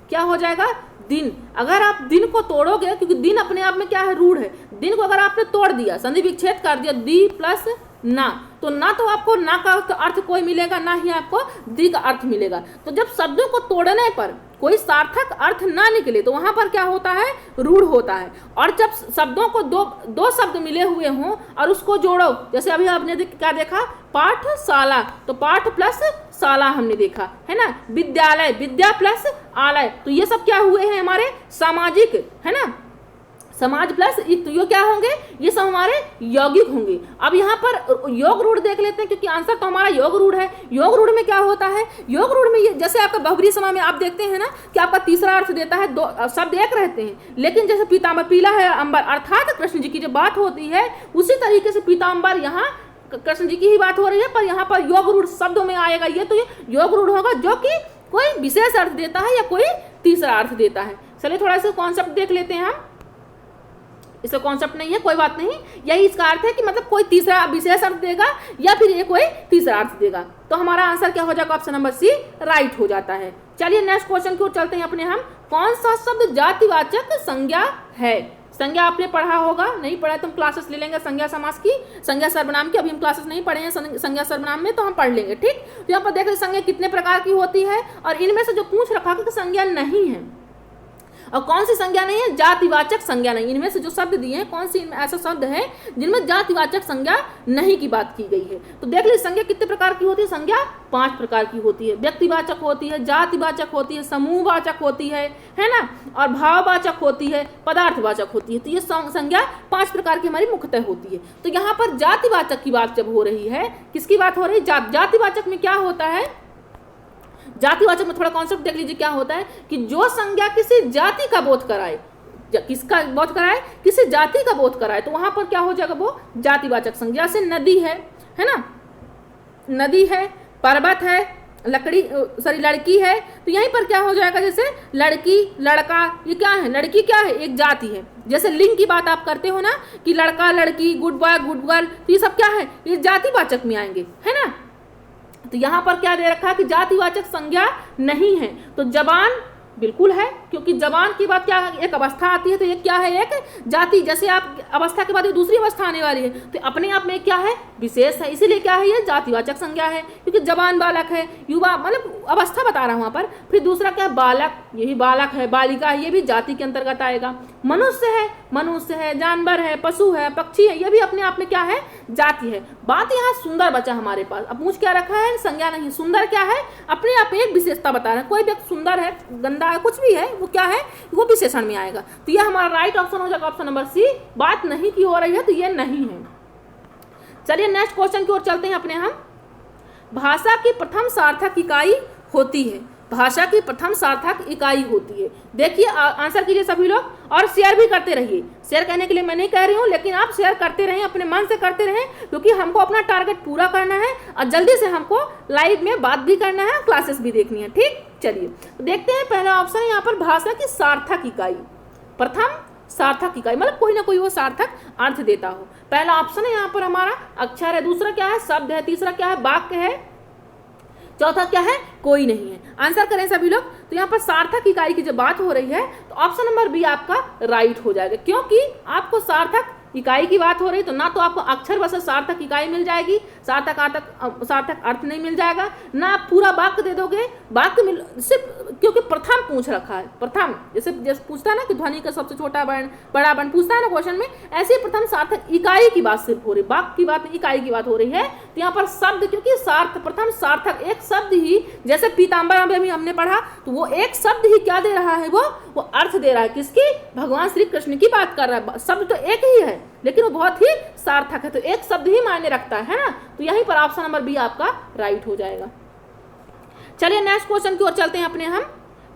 क्या हो जाएगा, दिन। अगर आप दिन को तोड़ोगे, क्योंकि दिन अपने आप में क्या है, रूढ़ है। दिन को अगर आपने तोड़ दिया, संधि विच्छेद कर दिया, दी प्लस ना, तो ना तो आपको ना का अर्थ कोई मिलेगा, ना ही आपको दी का अर्थ मिलेगा। तो जब शब्दों को तोड़ने पर कोई सार्थक अर्थ ना निकले, तो वहां पर क्या होता है, रूढ़ होता है। और जब शब्दों को दो शब्द मिले हुए हों और उसको जोड़ो, जैसे अभी आपने क्या देखा, पाठशाला, तो पाठ प्लस शाला हमने देखा, है ना, विद्यालय, विद्या प्लस आलय, तो ये सब क्या हुए हैं, हमारे सामाजिक, है ना, समाज प्लस ईक, तो ये क्या होंगे, ये सब हमारे यौगिक होंगे। अब यहाँ पर योग रूढ़ देख लेते हैं, क्योंकि आंसर तो हमारा योग रूढ़ है। योग रूढ़ में क्या होता है, योग रूढ़ में ये जैसे आपका बहुब्री समास में आप देखते हैं ना कि आपका तीसरा अर्थ देता है, दो शब्द एक रहते हैं, लेकिन जैसे पीताम्बर, पीला है अंबर, अर्थात कृष्ण जी की जब बात होती है उसी तरीके से पीताम्बर यहाँ कृष्ण जी की ही बात हो रही है, पर यहाँ पर योग रूढ़ शब्दों में आएगा ये, तो ये योग रूढ़ होगा जो कि कोई विशेष अर्थ देता है या कोई तीसरा अर्थ देता है। चलिए थोड़ा सा कॉन्सेप्ट देख लेते हैं हम। इसका कॉन्सेप्ट नहीं है, कोई बात नहीं, यही इसका अर्थ है कि मतलब कोई तीसरा विशेष अर्थ देगा या फिर ये कोई तीसरा अर्थ देगा। तो हमारा आंसर क्या हो जाएगा, ऑप्शन नंबर सी राइट हो जाता है। चलिए नेक्स्ट क्वेश्चन की ओर चलते हैं अपने हम। कौन सा शब्द जातिवाचक संज्ञा है? संज्ञा आपने पढ़ा होगा, नहीं पढ़ा तो हम क्लासेस ले लेंगे संज्ञा समास की, संज्ञा सर्वनाम की। अभी हम क्लासेस नहीं पढ़े हैं संज्ञा सर्वनाम में, तो हम पढ़ लेंगे, ठीक। तो यहाँ पर देख रहे संज्ञा कितने प्रकार की होती है, और इनमें से जो पूछ रखा कि संज्ञा नहीं है, और कौन सी संज्ञा नहीं है, जातिवाचक संज्ञा नहीं। इनमें से जो शब्द दिए हैं, कौन सी ऐसा शब्द है जिनमें जातिवाचक संज्ञा नहीं की बात की गई है। तो देख लीजिए संज्ञा कितने प्रकार की होती है, संज्ञा 5 प्रकार की होती है। व्यक्तिवाचक होती है, जातिवाचक होती है, समूहवाचक होती है ना, और भाववाचक होती है, पदार्थवाचक होती है। तो ये संज्ञा 5 प्रकार की हमारी मुख्यतः होती है। तो यहाँ पर जातिवाचक की बात जब हो रही है, किसकी बात हो रही है, जातिवाचक में क्या होता है, जातिवाचक में थोड़ा कॉन्सेप्ट देख लीजिए क्या होता है कि जो संज्ञा किसी जाति का बोध कराए, किसका बोध कराए, किसी जाति का बोध कराए, तो वहां पर क्या हो जाएगा, वो जातिवाचक संज्ञा। से नदी है ना, नदी है, पर्वत है, लड़की है, तो यहीं पर क्या हो जाएगा, जैसे लड़की, लड़का, ये क्या है, लड़की क्या है, एक जाति है। जैसे लिंग की बात आप करते हो ना कि लड़का, लड़की, गुड बॉय, गुड गर्ल, तो ये सब क्या है, ये जातिवाचक में आएंगे, है ना। तो यहाँ पर क्या दे रखा है कि जातिवाचक संज्ञा नहीं है। तो जबान बिल्कुल है, क्योंकि जबान की बात क्या है, एक अवस्था आती है, तो ये क्या है, एक जाति। जैसे आप अवस्था के बाद ये दूसरी अवस्था आने वाली है, तो अपने आप में क्या है, विशेष है, इसीलिए क्या है, ये जातिवाचक संज्ञा है, क्योंकि जबान बालक है, युवा मतलब अवस्था बता रहा हूँ वहाँ पर। फिर दूसरा क्या है, बालक, ये भी बालक है, बालिका है, ये भी जाति के अंतर्गत आएगा। मनुष्य है, जानवर है, पशु है, पक्षी है, ये भी अपने आप में क्या है, जाति है। बात यहाँ सुंदर बचा हमारे पास। अब पूछ क्या रखा है, संज्ञा नहीं, सुंदर क्या है, अपने आप में एक विशेषता बता रहा है। कोई व्यक्ति सुंदर है, गंदा है, कुछ भी है, वो क्या है, वो विशेषण में आएगा। तो यह हमारा राइट ऑप्शन हो जाएगा, ऑप्शन नंबर सी। बात नहीं की हो रही है तो ये नहीं है। चलिए नेक्स्ट क्वेश्चन की ओर चलते हैं अपने हम। भाषा की प्रथम सार्थक इकाई होती है, भाषा की प्रथम सार्थक इकाई होती है। देखिए आंसर कीजिए सभी लोग, और शेयर भी करते रहिए। शेयर करने के लिए मैं नहीं कह रही हूँ, लेकिन आप शेयर करते रहें, अपने मन से करते रहें, क्योंकि हमको अपना टारगेट पूरा करना है और जल्दी से हमको लाइव में बात भी करना है, क्लासेस भी देखनी है, ठीक। चलिए तो देखते हैं पहला ऑप्शन यहाँ पर, भाषा की सार्थक इकाई, प्रथम सार्थक इकाई, मतलब कोई ना कोई वो सार्थक अर्थ देता हो। पहला ऑप्शन है यहाँ पर हमारा अक्षर है, दूसरा क्या है, शब्द है, तीसरा क्या है, वाक्य है, चौथा क्या है, कोई नहीं है। आंसर करें सभी लोग। तो यहाँ पर सार्थक इकाई की जब बात हो रही है तो ऑप्शन नंबर बी आपका राइट हो जाएगा, क्योंकि आपको सार्थक इकाई की बात हो रही, तो ना तो आपको अक्षर वैसे सार्थक इकाई मिल जाएगी, सार्थक अर्थ नहीं मिल जाएगा, ना आप पूरा वाक्य दे दोगे, वाक्य मिल सिर्फ, क्योंकि प्रथम पूछ रखा है। प्रथम जैसे पूछता है ना कि ध्वनि का सबसे छोटा वर्ण, बड़ा वर्ण पूछता है ना क्वेश्चन में, ऐसे प्रथम सार्थक इकाई की बात सिर्फ हो रही, वाक्य की बात, इकाई की बात हो रही है। तो यहाँ पर शब्द, क्योंकि प्रथम सार्थक एक शब्द ही, जैसे पीताम्बर में हमने पढ़ा, तो वो एक शब्द ही क्या दे रहा है, वो अर्थ दे रहा है, किसकी, भगवान श्री कृष्ण की बात कर रहा है। शब्द तो एक ही है, लेकिन वो बहुत ही सार्थक है, तो एक शब्द ही मायने रखता है ना। तो यहीं पर ऑप्शन नंबर बी आपका राइट हो जाएगा। चलिए नेक्स्ट क्वेश्चन की ओर चलते हैं अपने हम।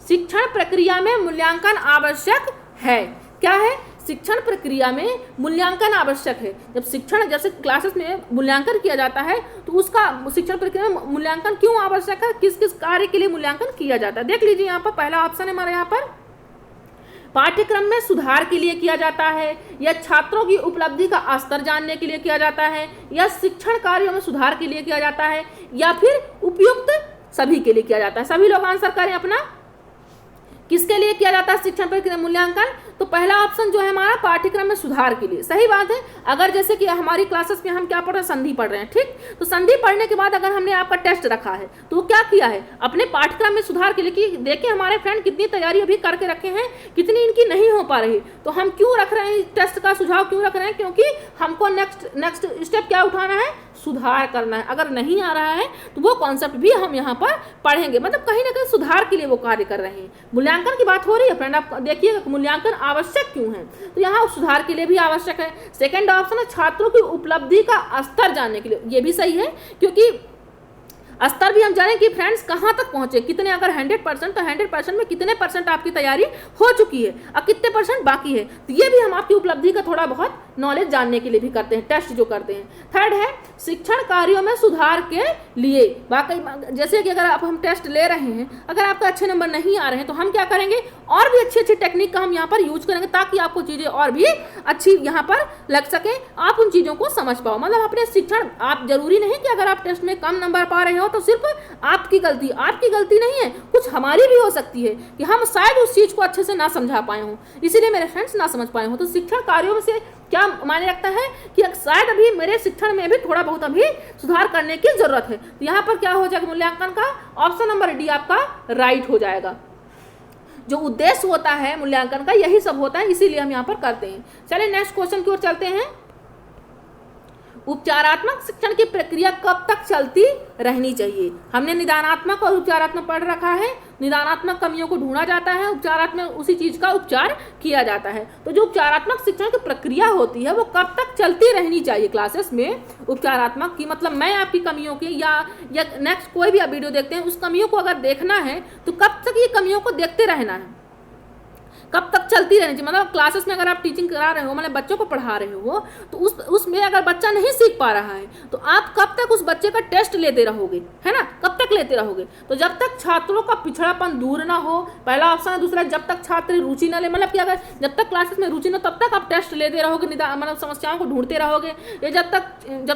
शिक्षण प्रक्रिया में मूल्यांकन आवश्यक है, क्या है, शिक्षण प्रक्रिया में मूल्यांकन आवश्यक है। जब शिक्षण, जैसे क्लासेस में मूल्यांकन किया जाता है, तो उसका शिक्षण प्रक्रिया में मूल्यांकन क्यों आवश्यक है, किस किस कार्य के लिए मूल्यांकन किया जाता है। देख लीजिए यहाँ पर पहला ऑप्शन है हमारे यहाँ पर, पाठ्यक्रम में सुधार के लिए किया जाता है, या छात्रों की उपलब्धि का स्तर जानने के लिए किया जाता है, या शिक्षण कार्यों में सुधार के लिए किया जाता है, या फिर उपयुक्त सभी के लिए किया जाता है। सभी लोग आंसर करें अपना, किसके लिए किया जाता है शिक्षण प्रक्रिया मूल्यांकन। तो पहला ऑप्शन जो है हमारा, पाठ्यक्रम में सुधार के लिए, सही बात है। अगर जैसे कि हमारी क्लासेस में हम क्या पढ़ रहे हैं, संधि पढ़ रहे हैं, ठीक, तो संधि पढ़ने के बाद अगर हमने आपका टेस्ट रखा है, तो वो क्या किया है, अपने पाठ्यक्रम में सुधार के लिए कि देखिए हमारे फ्रेंड कितनी तैयारी अभी करके रखे हैं, कितनी इनकी नहीं हो पा रही, तो हम क्यों रख रहे हैं टेस्ट का सुझाव, क्यों रख रहे हैं, क्योंकि हमको नेक्स्ट स्टेप क्या उठाना है, सुधार करना है। अगर नहीं आ रहा है तो वो कॉन्सेप्ट भी हम यहाँ पर पढ़ेंगे, मतलब कहीं ना कहीं सुधार के लिए वो कार्य कर रहे हैं। मूल्यांकन की बात हो रही है फ्रेंड, आप देखिएगा मूल्यांकन आवश्यक क्यों है, तो यहाँ सुधार के लिए भी आवश्यक है। सेकेंड ऑप्शन है छात्रों की उपलब्धि का स्तर जानने के लिए, ये भी सही है, क्योंकि स्तर भी हम जानें कि फ्रेंड्स कहाँ तक पहुंचे, कितने, अगर 100% तो 100% में कितने परसेंट आपकी तैयारी हो चुकी है और कितने परसेंट बाकी है, तो ये भी हम आपकी उपलब्धि का थोड़ा बहुत नॉलेज जानने के लिए भी करते हैं, टेस्ट जो करते हैं। थर्ड है शिक्षण कार्यों में सुधार के लिए, वाकई जैसे कि अगर आप हम टेस्ट ले रहे हैं, अगर आपका अच्छे नंबर नहीं आ रहे हैं तो हम क्या करेंगे, और भी अच्छी अच्छी टेक्निक का हम यहाँ पर यूज करेंगे ताकि आपको चीज़ें और भी अच्छी यहाँ पर लग सके, आप उन चीज़ों को समझ पाओ। मतलब अपने शिक्षण, आप जरूरी नहीं कि अगर आप टेस्ट में कम नंबर पा रहे हो तो सिर्फ आपकी गलती नहीं है, कुछ हमारी भी हो सकती है कि हम शायद उस चीज़ को अच्छे से ना समझा पाए हों, इसीलिए मेरे फ्रेंड्स ना समझ पाए हों। तो शिक्षण कार्यों में से क्या मायने रखता है कि शायद अभी मेरे शिक्षण में भी थोड़ा बहुत अभी सुधार करने की जरूरत है, तो यहाँ पर क्या हो जाएगा मूल्यांकन का ऑप्शन नंबर डी आपका राइट हो जाएगा। जो उद्देश्य होता है मूल्यांकन का यही सब होता है, इसीलिए हम यहाँ पर करते हैं। चलिए नेक्स्ट क्वेश्चन की ओर चलते हैं। उपचारात्मक शिक्षण की प्रक्रिया कब तक चलती रहनी चाहिए। हमने निदानात्मक और उपचारात्मक पढ़ रखा है। निदानात्मक कमियों को ढूंढा जाता है, उपचारात्मक उसी चीज का उपचार किया जाता है। तो जो उपचारात्मक शिक्षण की प्रक्रिया होती है वो कब तक चलती रहनी चाहिए क्लासेस में। उपचारात्मक की मतलब मैं आपकी कमियों की या नेक्स्ट कोई भी आप वीडियो देखते हैं उस कमियों को अगर देखना है तो कब तक ये कमियों को देखते रहना है, कब तक चलती रहनी चाहिए। मतलब क्लासेस में अगर आप टीचिंग करा रहे हो, मतलब बच्चों को पढ़ा रहे हो, तो उसमें अगर बच्चा नहीं सीख पा रहा है तो आप कब तक उस बच्चे का टेस्ट लेते रहोगे, है ना, कब तक लेते रहोगे। तो जब तक छात्रों का पिछड़ापन दूर ना हो, पहला ऑप्शन है। दूसरा, जब तक छात्र रुचि ना ले, मतलब कि अगर जब तक क्लासेस में रुचि ना तब तक आप टेस्ट लेते रहोगे, मतलब समस्याओं को ढूंढते रहोगे। या जब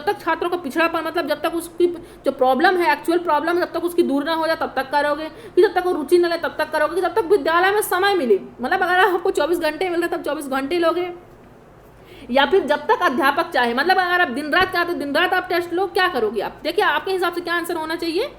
तक छात्रों का पिछड़ापन, मतलब जब तक उसकी जो प्रॉब्लम है, एक्चुअल प्रॉब्लम है, जब तक उसकी दूर ना हो जाए तब तक करोगे, कि जब तक वो रुचि न ले तब तक करोगे, जब तक विद्यालय में समय मिले, मतलब अगर आपको 24 घंटे मिल रहे तब 24 घंटे लोगे, या फिर जब तक अध्यापक चाहे, मतलब अगर आप दिन रात चाहते दिन रात आप टेस्ट लो, क्या करोगे आप। देखिए आपके हिसाब से क्या आंसर होना चाहिए,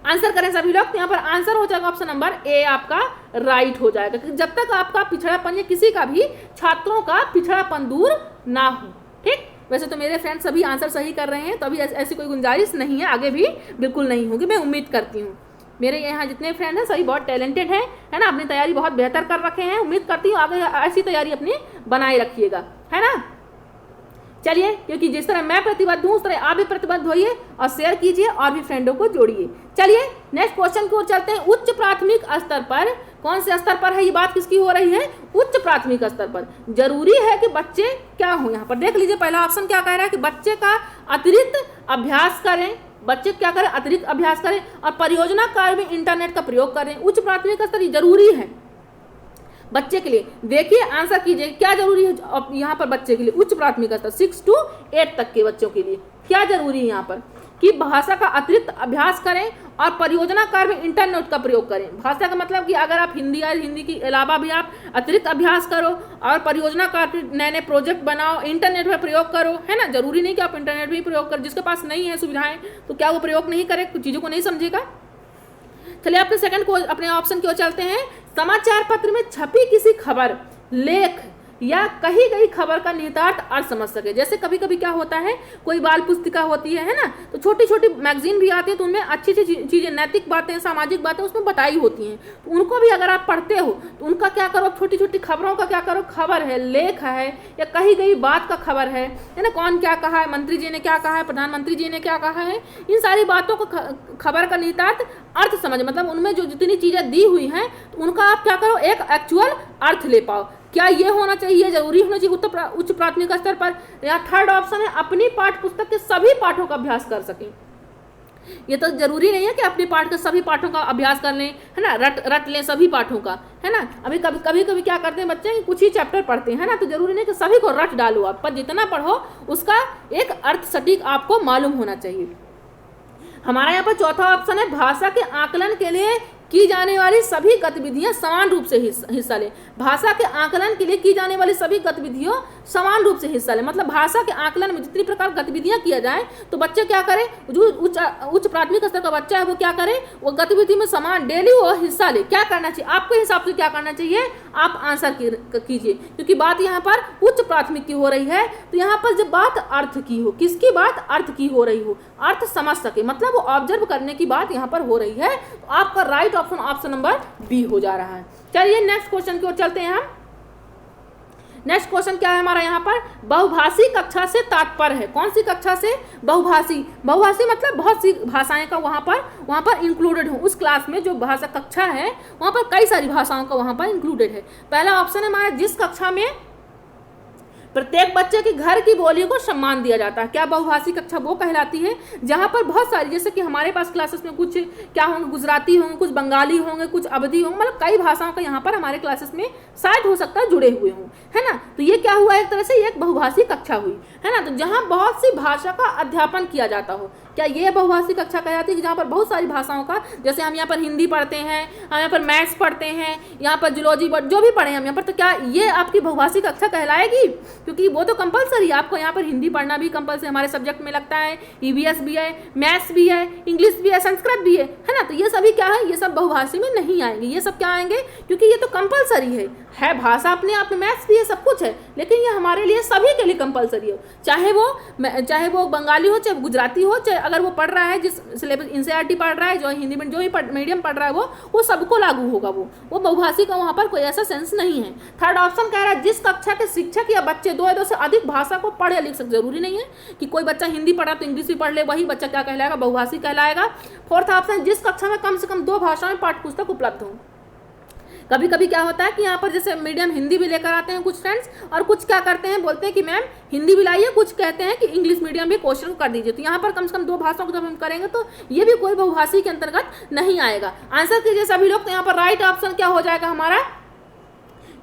आंसर करें सभी लोग। यहाँ पर आंसर हो जाएगा ऑप्शन नंबर ए आपका राइट हो जाएगा, कि जब तक आपका पिछड़ापन या किसी का भी छात्रों का पिछड़ापन दूर ना हो। ठीक, वैसे तो मेरे फ्रेंड्स सभी आंसर सही कर रहे हैं, तो अभी ऐसी कोई गुंजाइश नहीं है, आगे भी बिल्कुल नहीं होगी, मैं उम्मीद करती हूँ। मेरे यहाँ जितने फ्रेंड हैं सभी बहुत टैलेंटेड हैं, है ना, अपनी तैयारी बहुत बेहतर कर रखे हैं। उम्मीद करती हूँ आगे ऐसी तैयारी अपनी बनाए रखिएगा, है ना। चलिए, क्योंकि जिस तरह मैं प्रतिबद्ध हूँ उस तरह आप भी प्रतिबद्ध होइए और शेयर कीजिए और भी फ्रेंडों को जोड़िए। चलिए नेक्स्ट क्वेश्चन की ओर चलते हैं। उच्च प्राथमिक स्तर पर, कौन से स्तर पर है ये बात किसकी हो रही है, उच्च प्राथमिक स्तर पर जरूरी है कि बच्चे क्या हो। यहाँ पर देख लीजिए पहला ऑप्शन क्या कह रहा है कि बच्चे का अतिरिक्त अभ्यास करें, बच्चे क्या करें, अतिरिक्त अभ्यास करें और परियोजना कार्य में इंटरनेट का प्रयोग करें। उच्च प्राथमिक स्तर जरूरी है बच्चे के लिए। देखिए आंसर कीजिए क्या जरूरी है यहाँ पर बच्चे के लिए। उच्च प्राथमिक स्तर 6 से 8 तक के बच्चों के लिए क्या जरूरी है यहाँ पर कि भाषा का अतिरिक्त अभ्यास करें और परियोजना कार्य में इंटरनेट का प्रयोग करें। भाषा का मतलब कि अगर आप हिंदी या हिंदी के अलावा भी आप अतिरिक्त अभ्यास करो और परियोजना कार्य नए नए प्रोजेक्ट बनाओ, इंटरनेट में प्रयोग करो, है ना। जरूरी नहीं कि आप इंटरनेट में प्रयोग करो, जिसके पास नहीं है सुविधाएं तो क्या वो प्रयोग नहीं करे, कुछ चीज़ों को नहीं समझेगा। चलिए अपने सेकंड को अपने ऑप्शन की ओर चलते हैं। समाचार पत्र में छपी किसी खबर, लेख या कही गई खबर का निहितार्थ अर्थ समझ सके। जैसे कभी कभी क्या होता है, कोई बाल पुस्तिका होती है ना, तो छोटी छोटी मैगजीन भी आती है, तो उनमें अच्छी अच्छी चीज़ें, नैतिक बातें, सामाजिक बातें उसमें बताई होती हैं। तो उनको भी अगर आप पढ़ते हो तो उनका क्या करो, छोटी छोटी खबरों का क्या करो, खबर है, लेख है या कही गई बात का खबर है ना, कौन क्या कहा है, मंत्री जी ने क्या कहा है, प्रधानमंत्री जी ने क्या कहा है, इन सारी बातों को खबर का निहितार्थ अर्थ समझ, मतलब उनमें जो जितनी चीज़ें दी हुई हैं तो उनका आप क्या करो, एक एक्चुअल अर्थ ले पाओ। क्या ये होना चाहिए, जरूरी होना चाहिए उच्च प्राथमिक स्तर पर। या थर्ड ऑप्शन है अपनी पाठ्य पुस्तक के सभी पाठों का अभ्यास कर सकें। ये तो जरूरी नहीं है कि अपने पाठ के सभी पाठों का अभ्यास कर लें, है ना, रट लें सभी पाठों का, है ना। अभी कभी क्या करते हैं बच्चे, कुछ ही चैप्टर पढ़ते हैं ना, तो जरूरी नहीं कि सभी को रट डालो आप, पर जितना पढ़ो उसका एक अर्थ सटीक आपको मालूम होना चाहिए। हमारा यहाँ पर चौथा ऑप्शन है भाषा के आकलन के लिए की जाने वाली सभी गतिविधियां समान रूप से हिस्सा ले। भाषा के आकलन के लिए की जाने वाली सभी गतिविधियों समान रूप से हिस्सा ले, मतलब भाषा के आकलन में जितनी प्रकार गतिविधियां किया जाए तो बच्चे क्या करें, जो उच्च प्राथमिक स्तर का बच्चा है वो क्या करे, वो गतिविधि में समान डेली वो हिस्सा ले। क्या करना चाहिए आपके हिसाब से, क्या करना चाहिए, आप आंसर कीजिए, क्योंकि बात यहाँ पर उच्च प्राथमिक की हो रही है। तो यहाँ पर जब बात अर्थ की हो, किसकी बात, अर्थ की हो रही हो, अर्थ समझ सके, मतलब वो ऑब्जर्व करने की बात यहाँ पर हो रही है, तो आपका राइट ऑप्शन नंबर बी हो जा रहा है। चलिए नेक्स्ट क्वेश्चन की ओर चलते हैं हम। नेक्स्ट क्वेश्चन क्या है हमारा यहाँ पर, बहुभाषी कक्षा से तात्पर्य है। कौन सी कक्षा से, बहुभाषी। बहुभाषी मतलब बहुत सी भाषाएं का वहाँ पर इंक्लूडेड हो, उस क्लास में जो भाषा कक्षा है वहाँ पर कई सारी भाषाओं का वहाँ पर इंक्लूडेड है। पहला ऑप्शन है हमारा, जिस कक्षा में प्रत्येक बच्चे की घर की बोली को सम्मान दिया जाता है। क्या बहुभाषी कक्षा वो कहलाती है जहाँ पर बहुत सारी, जैसे कि हमारे पास क्लासेस में कुछ क्या होंगे, गुजराती होंगे, कुछ बंगाली होंगे, कुछ अवधी होंगे, मतलब कई भाषाओं का यहाँ पर हमारे क्लासेस में शायद हो सकता है जुड़े हुए हों, है ना। तो ये क्या हुआ, एक तरह से एक बहुभाषी कक्षा हुई, है ना। तो जहाँ बहुत सी भाषा का अध्यापन किया जाता हो, क्या ये बहुभाषी कक्षा कहलाती है कि जहाँ पर बहुत सारी भाषाओं का, जैसे हम यहाँ पर हिंदी पढ़ते हैं, हम यहाँ पर मैथ्स पढ़ते हैं, यहाँ पर जूलॉजी जो भी पढ़े हम यहाँ पर, तो क्या ये आपकी बहुभाषी कक्षा कहलाएगी, क्योंकि वो तो कंपलसरी है, आपको यहाँ पर हिंदी पढ़ना भी कंपलसरी हमारे सब्जेक्ट में लगता है, ईवीएस भी है, मैथ्स भी है, इंग्लिश भी है, संस्कृत भी है ना। तो ये सभी क्या है, ये सब बहुभाषी में नहीं आएंगे, ये सब क्या आएंगे, क्योंकि ये तो कंपलसरी है भाषा अपने आप में, मैथ्स भी है, सब कुछ है, लेकिन ये हमारे लिए सभी के लिए कंपलसरी हो, चाहे वो बंगाली हो, चाहे गुजराती हो, चाहे अगर वो पढ़ रहा है जिस सिलेबस एनसीईआरटी पढ़ रहा है, जो हिंदी में जो भी मीडियम पढ़ रहा है वो सबको लागू होगा, वो बहुभाषी का वहाँ पर कोई ऐसा सेंस नहीं है। थर्ड ऑप्शन कह रहा है, जिस कक्षा के शिक्षक या बच्चे दो से अधिक भाषा को पढ़ या लिख सकते, जरूरी नहीं है कि कोई बच्चा हिंदी पढ़ा तो इंग्लिश भी पढ़ ले, वही बच्चा क्या कहलाएगा, बहुभाषी कहलाएगा। फोर्थ ऑप्शन, जिस कक्षा में कम से कम 2 भाषाओं में पाठ्य पुस्तक उपलब्ध हो। कभी कभी क्या होता है कि यहाँ पर जैसे मीडियम हिंदी भी लेकर आते हैं कुछ फ्रेंड्स, और कुछ क्या करते हैं, बोलते हैं कि मैम हिंदी भी लाइए, कुछ कहते हैं कि इंग्लिश मीडियम भी क्वेश्चन कर दीजिए। तो यहाँ पर कम से कम 2 भाषाओं को जब हम करेंगे तो ये भी कोई बहुभाषी के अंतर्गत नहीं आएगा। आंसर कीजिए सभी लोग। तो यहाँ पर राइट ऑप्शन क्या हो जाएगा हमारा,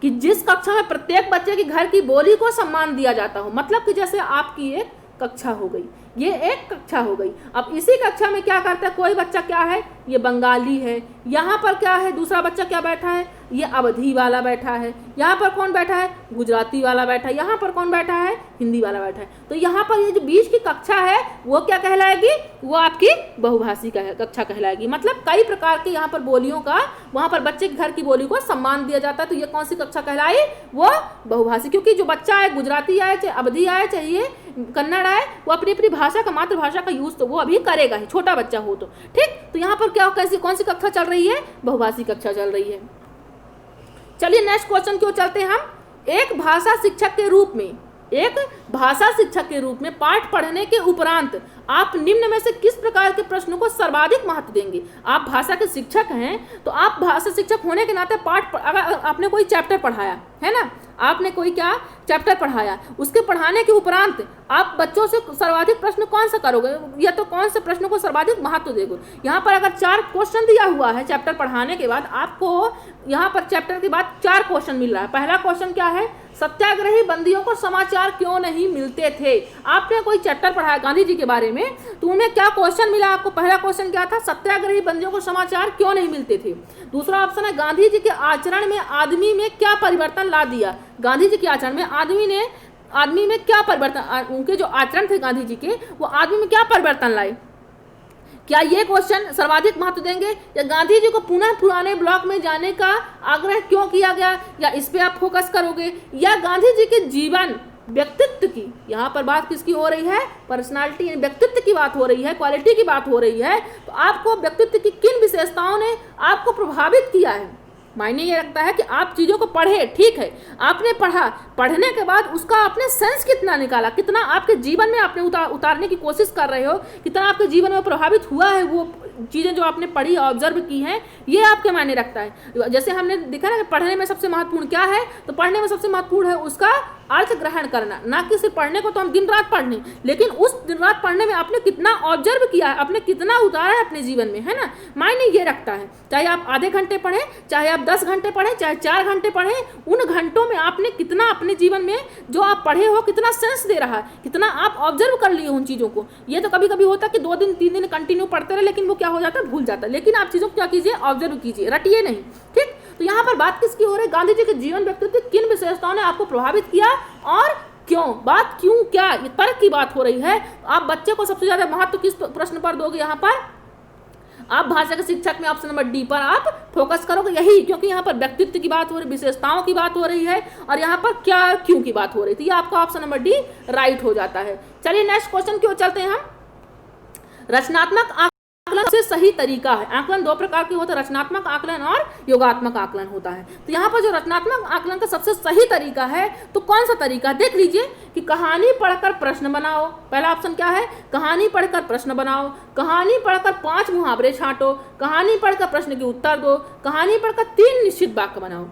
कि जिस कक्षा में प्रत्येक बच्चे के घर की बोली को सम्मान दिया जाता हो, मतलब कि जैसे आपकी एक कक्षा हो गई, ये एक कक्षा हो गई। अब इसी कक्षा में क्या करता है, कोई बच्चा क्या है, ये बंगाली है, यहाँ पर क्या है, दूसरा बच्चा क्या बैठा है, ये अवधी वाला बैठा है, यहाँ पर कौन बैठा है, गुजराती वाला बैठा है, यहाँ पर कौन बैठा है, हिंदी वाला बैठा है। तो यहाँ पर ये जो बीच की कक्षा है वो क्या कहलाएगी, वो आपकी बहुभाषी कक्षा कहलाएगी। मतलब कई प्रकार के यहाँ पर बोलियों का वहाँ पर बच्चे के घर की बोली को सम्मान दिया जाता है। तो ये कौन सी कक्षा कहलाई, वो बहुभाषी, क्योंकि जो बच्चा है गुजराती आए, चाहे अवधी आए, चाहे ये कन्नड़ आए, वो अपनी अपनी भाषा का, मातृभाषा का यूज तो वो अभी करेगा ही, छोटा बच्चा हो तो ठीक। तो यहाँ पर क्या कैसी कौन सी कक्षा चल रही है, बहुभाषी कक्षा चल रही है। चलिए नेक्स्ट क्वेश्चन की ओर चलते हैं हम। एक भाषा शिक्षक के रूप में पाठ पढ़ने के उपरांत आप निम्न में से किस प्रकार के प्रश्नों को सर्वाधिक महत्व देंगे। आप भाषा के शिक्षक हैं, तो आप भाषा शिक्षक होने के नाते अगर आपने कोई चैप्टर पढ़ाया है ना, आपने कोई क्या चैप्टर पढ़ाया, उसके पढ़ाने के उपरांत आप बच्चों से सर्वाधिक प्रश्न कौन सा करोगे, या तो कौन से प्रश्न को सर्वाधिक महत्व दोगे। यहाँ पर अगर 4 क्वेश्चन दिया हुआ है चैप्टर पढ़ाने के बाद, आपको यहाँ पर चैप्टर के बाद 4 क्वेश्चन मिल रहा है। पहला क्वेश्चन क्या है, सत्याग्रही बंदियों को समाचार क्यों नहीं मिलते थे। आपने कोई चैप्टर पढ़ाया गांधी जी के बारे में, तो उनमें क्या क्वेश्चन मिला आपको, पहला क्वेश्चन क्या था, सत्याग्रही बंदियों को समाचार क्यों नहीं मिलते थे। दूसरा ऑप्शन है, गांधी जी के आचरण में आदमी में क्या परिवर्तन ला दिया। गांधी जी के आचरण में आदमी में क्या परिवर्तन, उनके जो आचरण थे गांधी जी के, वो आदमी में क्या परिवर्तन लाए। क्या ये क्वेश्चन सर्वाधिक महत्व देंगे, या गांधी जी को पुनः पुराने ब्लॉक में जाने का आग्रह क्यों किया गया, या इस पे आप फोकस करोगे, या गांधी जी के जीवन व्यक्तित्व की, यहाँ पर बात किसकी हो रही है, पर्सनालिटी यानी व्यक्तित्व की बात हो रही है, क्वालिटी की बात हो रही है। तो आपको व्यक्तित्व की किन विशेषताओं ने आपको प्रभावित किया है। मायने ये रखता है कि आप चीज़ों को पढ़े, ठीक है, आपने पढ़ा, पढ़ने के बाद उसका आपने सेंस कितना निकाला, कितना आपके जीवन में आपने उतारने की कोशिश कर रहे हो, कितना आपके जीवन में प्रभावित हुआ है वो चीज़ें जो आपने पढ़ी, ऑब्जर्व की हैं, ये आपके मायने रखता है। जैसे हमने देखा ना कि पढ़ने में सबसे महत्वपूर्ण क्या है, तो पढ़ने में सबसे महत्वपूर्ण है उसका अर्थ ग्रहण करना, ना कि सिर्फ पढ़ने को तो हम दिन रात पढ़ने, लेकिन उस दिन रात पढ़ने में आपने कितना ऑब्जर्व किया है, आपने कितना उतारा है अपने जीवन में, है ना, मायने ये रखता है। चाहे आप आधे घंटे पढ़ें, चाहे आप 10 घंटे पढ़ें, चाहे 4 घंटे पढ़ें, उन घंटों में आपने कितना अपने जीवन में जो आप पढ़े हो कितना सेंस दे रहा है, कितना आप ऑब्जर्व कर लिए उन चीज़ों को। ये तो कभी कभी होता है कि 2 दिन 3 दिन कंटिन्यू पढ़ते रहे, लेकिन वो क्या हो जाता है, भूल जाता है। लेकिन आप चीज़ों को क्या कीजिए, ऑब्जर्व कीजिए, रटिए नहीं, ठीक। तो यहाँ पर बात किसकी हो रही है, गांधी जी के जीवन व्यक्तित्व किन विशेषताओं ने आपको प्रभावित किया और क्यों, बात क्यों क्या, ये तर्क की बात हो रही है। आप बच्चे को सबसे ज्यादा महत्व किस प्रश्न पर दोगे, यहाँ पर आप भाषा के शिक्षक में ऑप्शन नंबर डी पर आप फोकस करोगे, यही, क्योंकि यहाँ पर व्यक्तित्व की बात हो रही, विशेषताओं की बात हो रही है और यहाँ पर क्या क्यों की बात हो रही थी। ये आपका ऑप्शन नंबर डी राइट हो जाता है। चलिए नेक्स्ट क्वेश्चन की ओर चलते हैं हम। रचनात्मक आकलन से सही तरीका है। आकलन दो प्रकार के होते हैं, रचनात्मक आकलन और योगात्मक आकलन होता है। तो यहाँ पर जो रचनात्मक आकलन का सबसे सही तरीका है, तो कौन सा तरीका, देख लीजिए कि कहानी पढ़कर प्रश्न बनाओ। पहला ऑप्शन क्या है, कहानी पढ़कर प्रश्न बनाओ, कहानी पढ़कर 5 मुहावरे छांटो, कहानी पढ़कर प्रश्न के उत्तर दो, कहानी पढ़कर 3 निश्चित वाक्य बनाओ।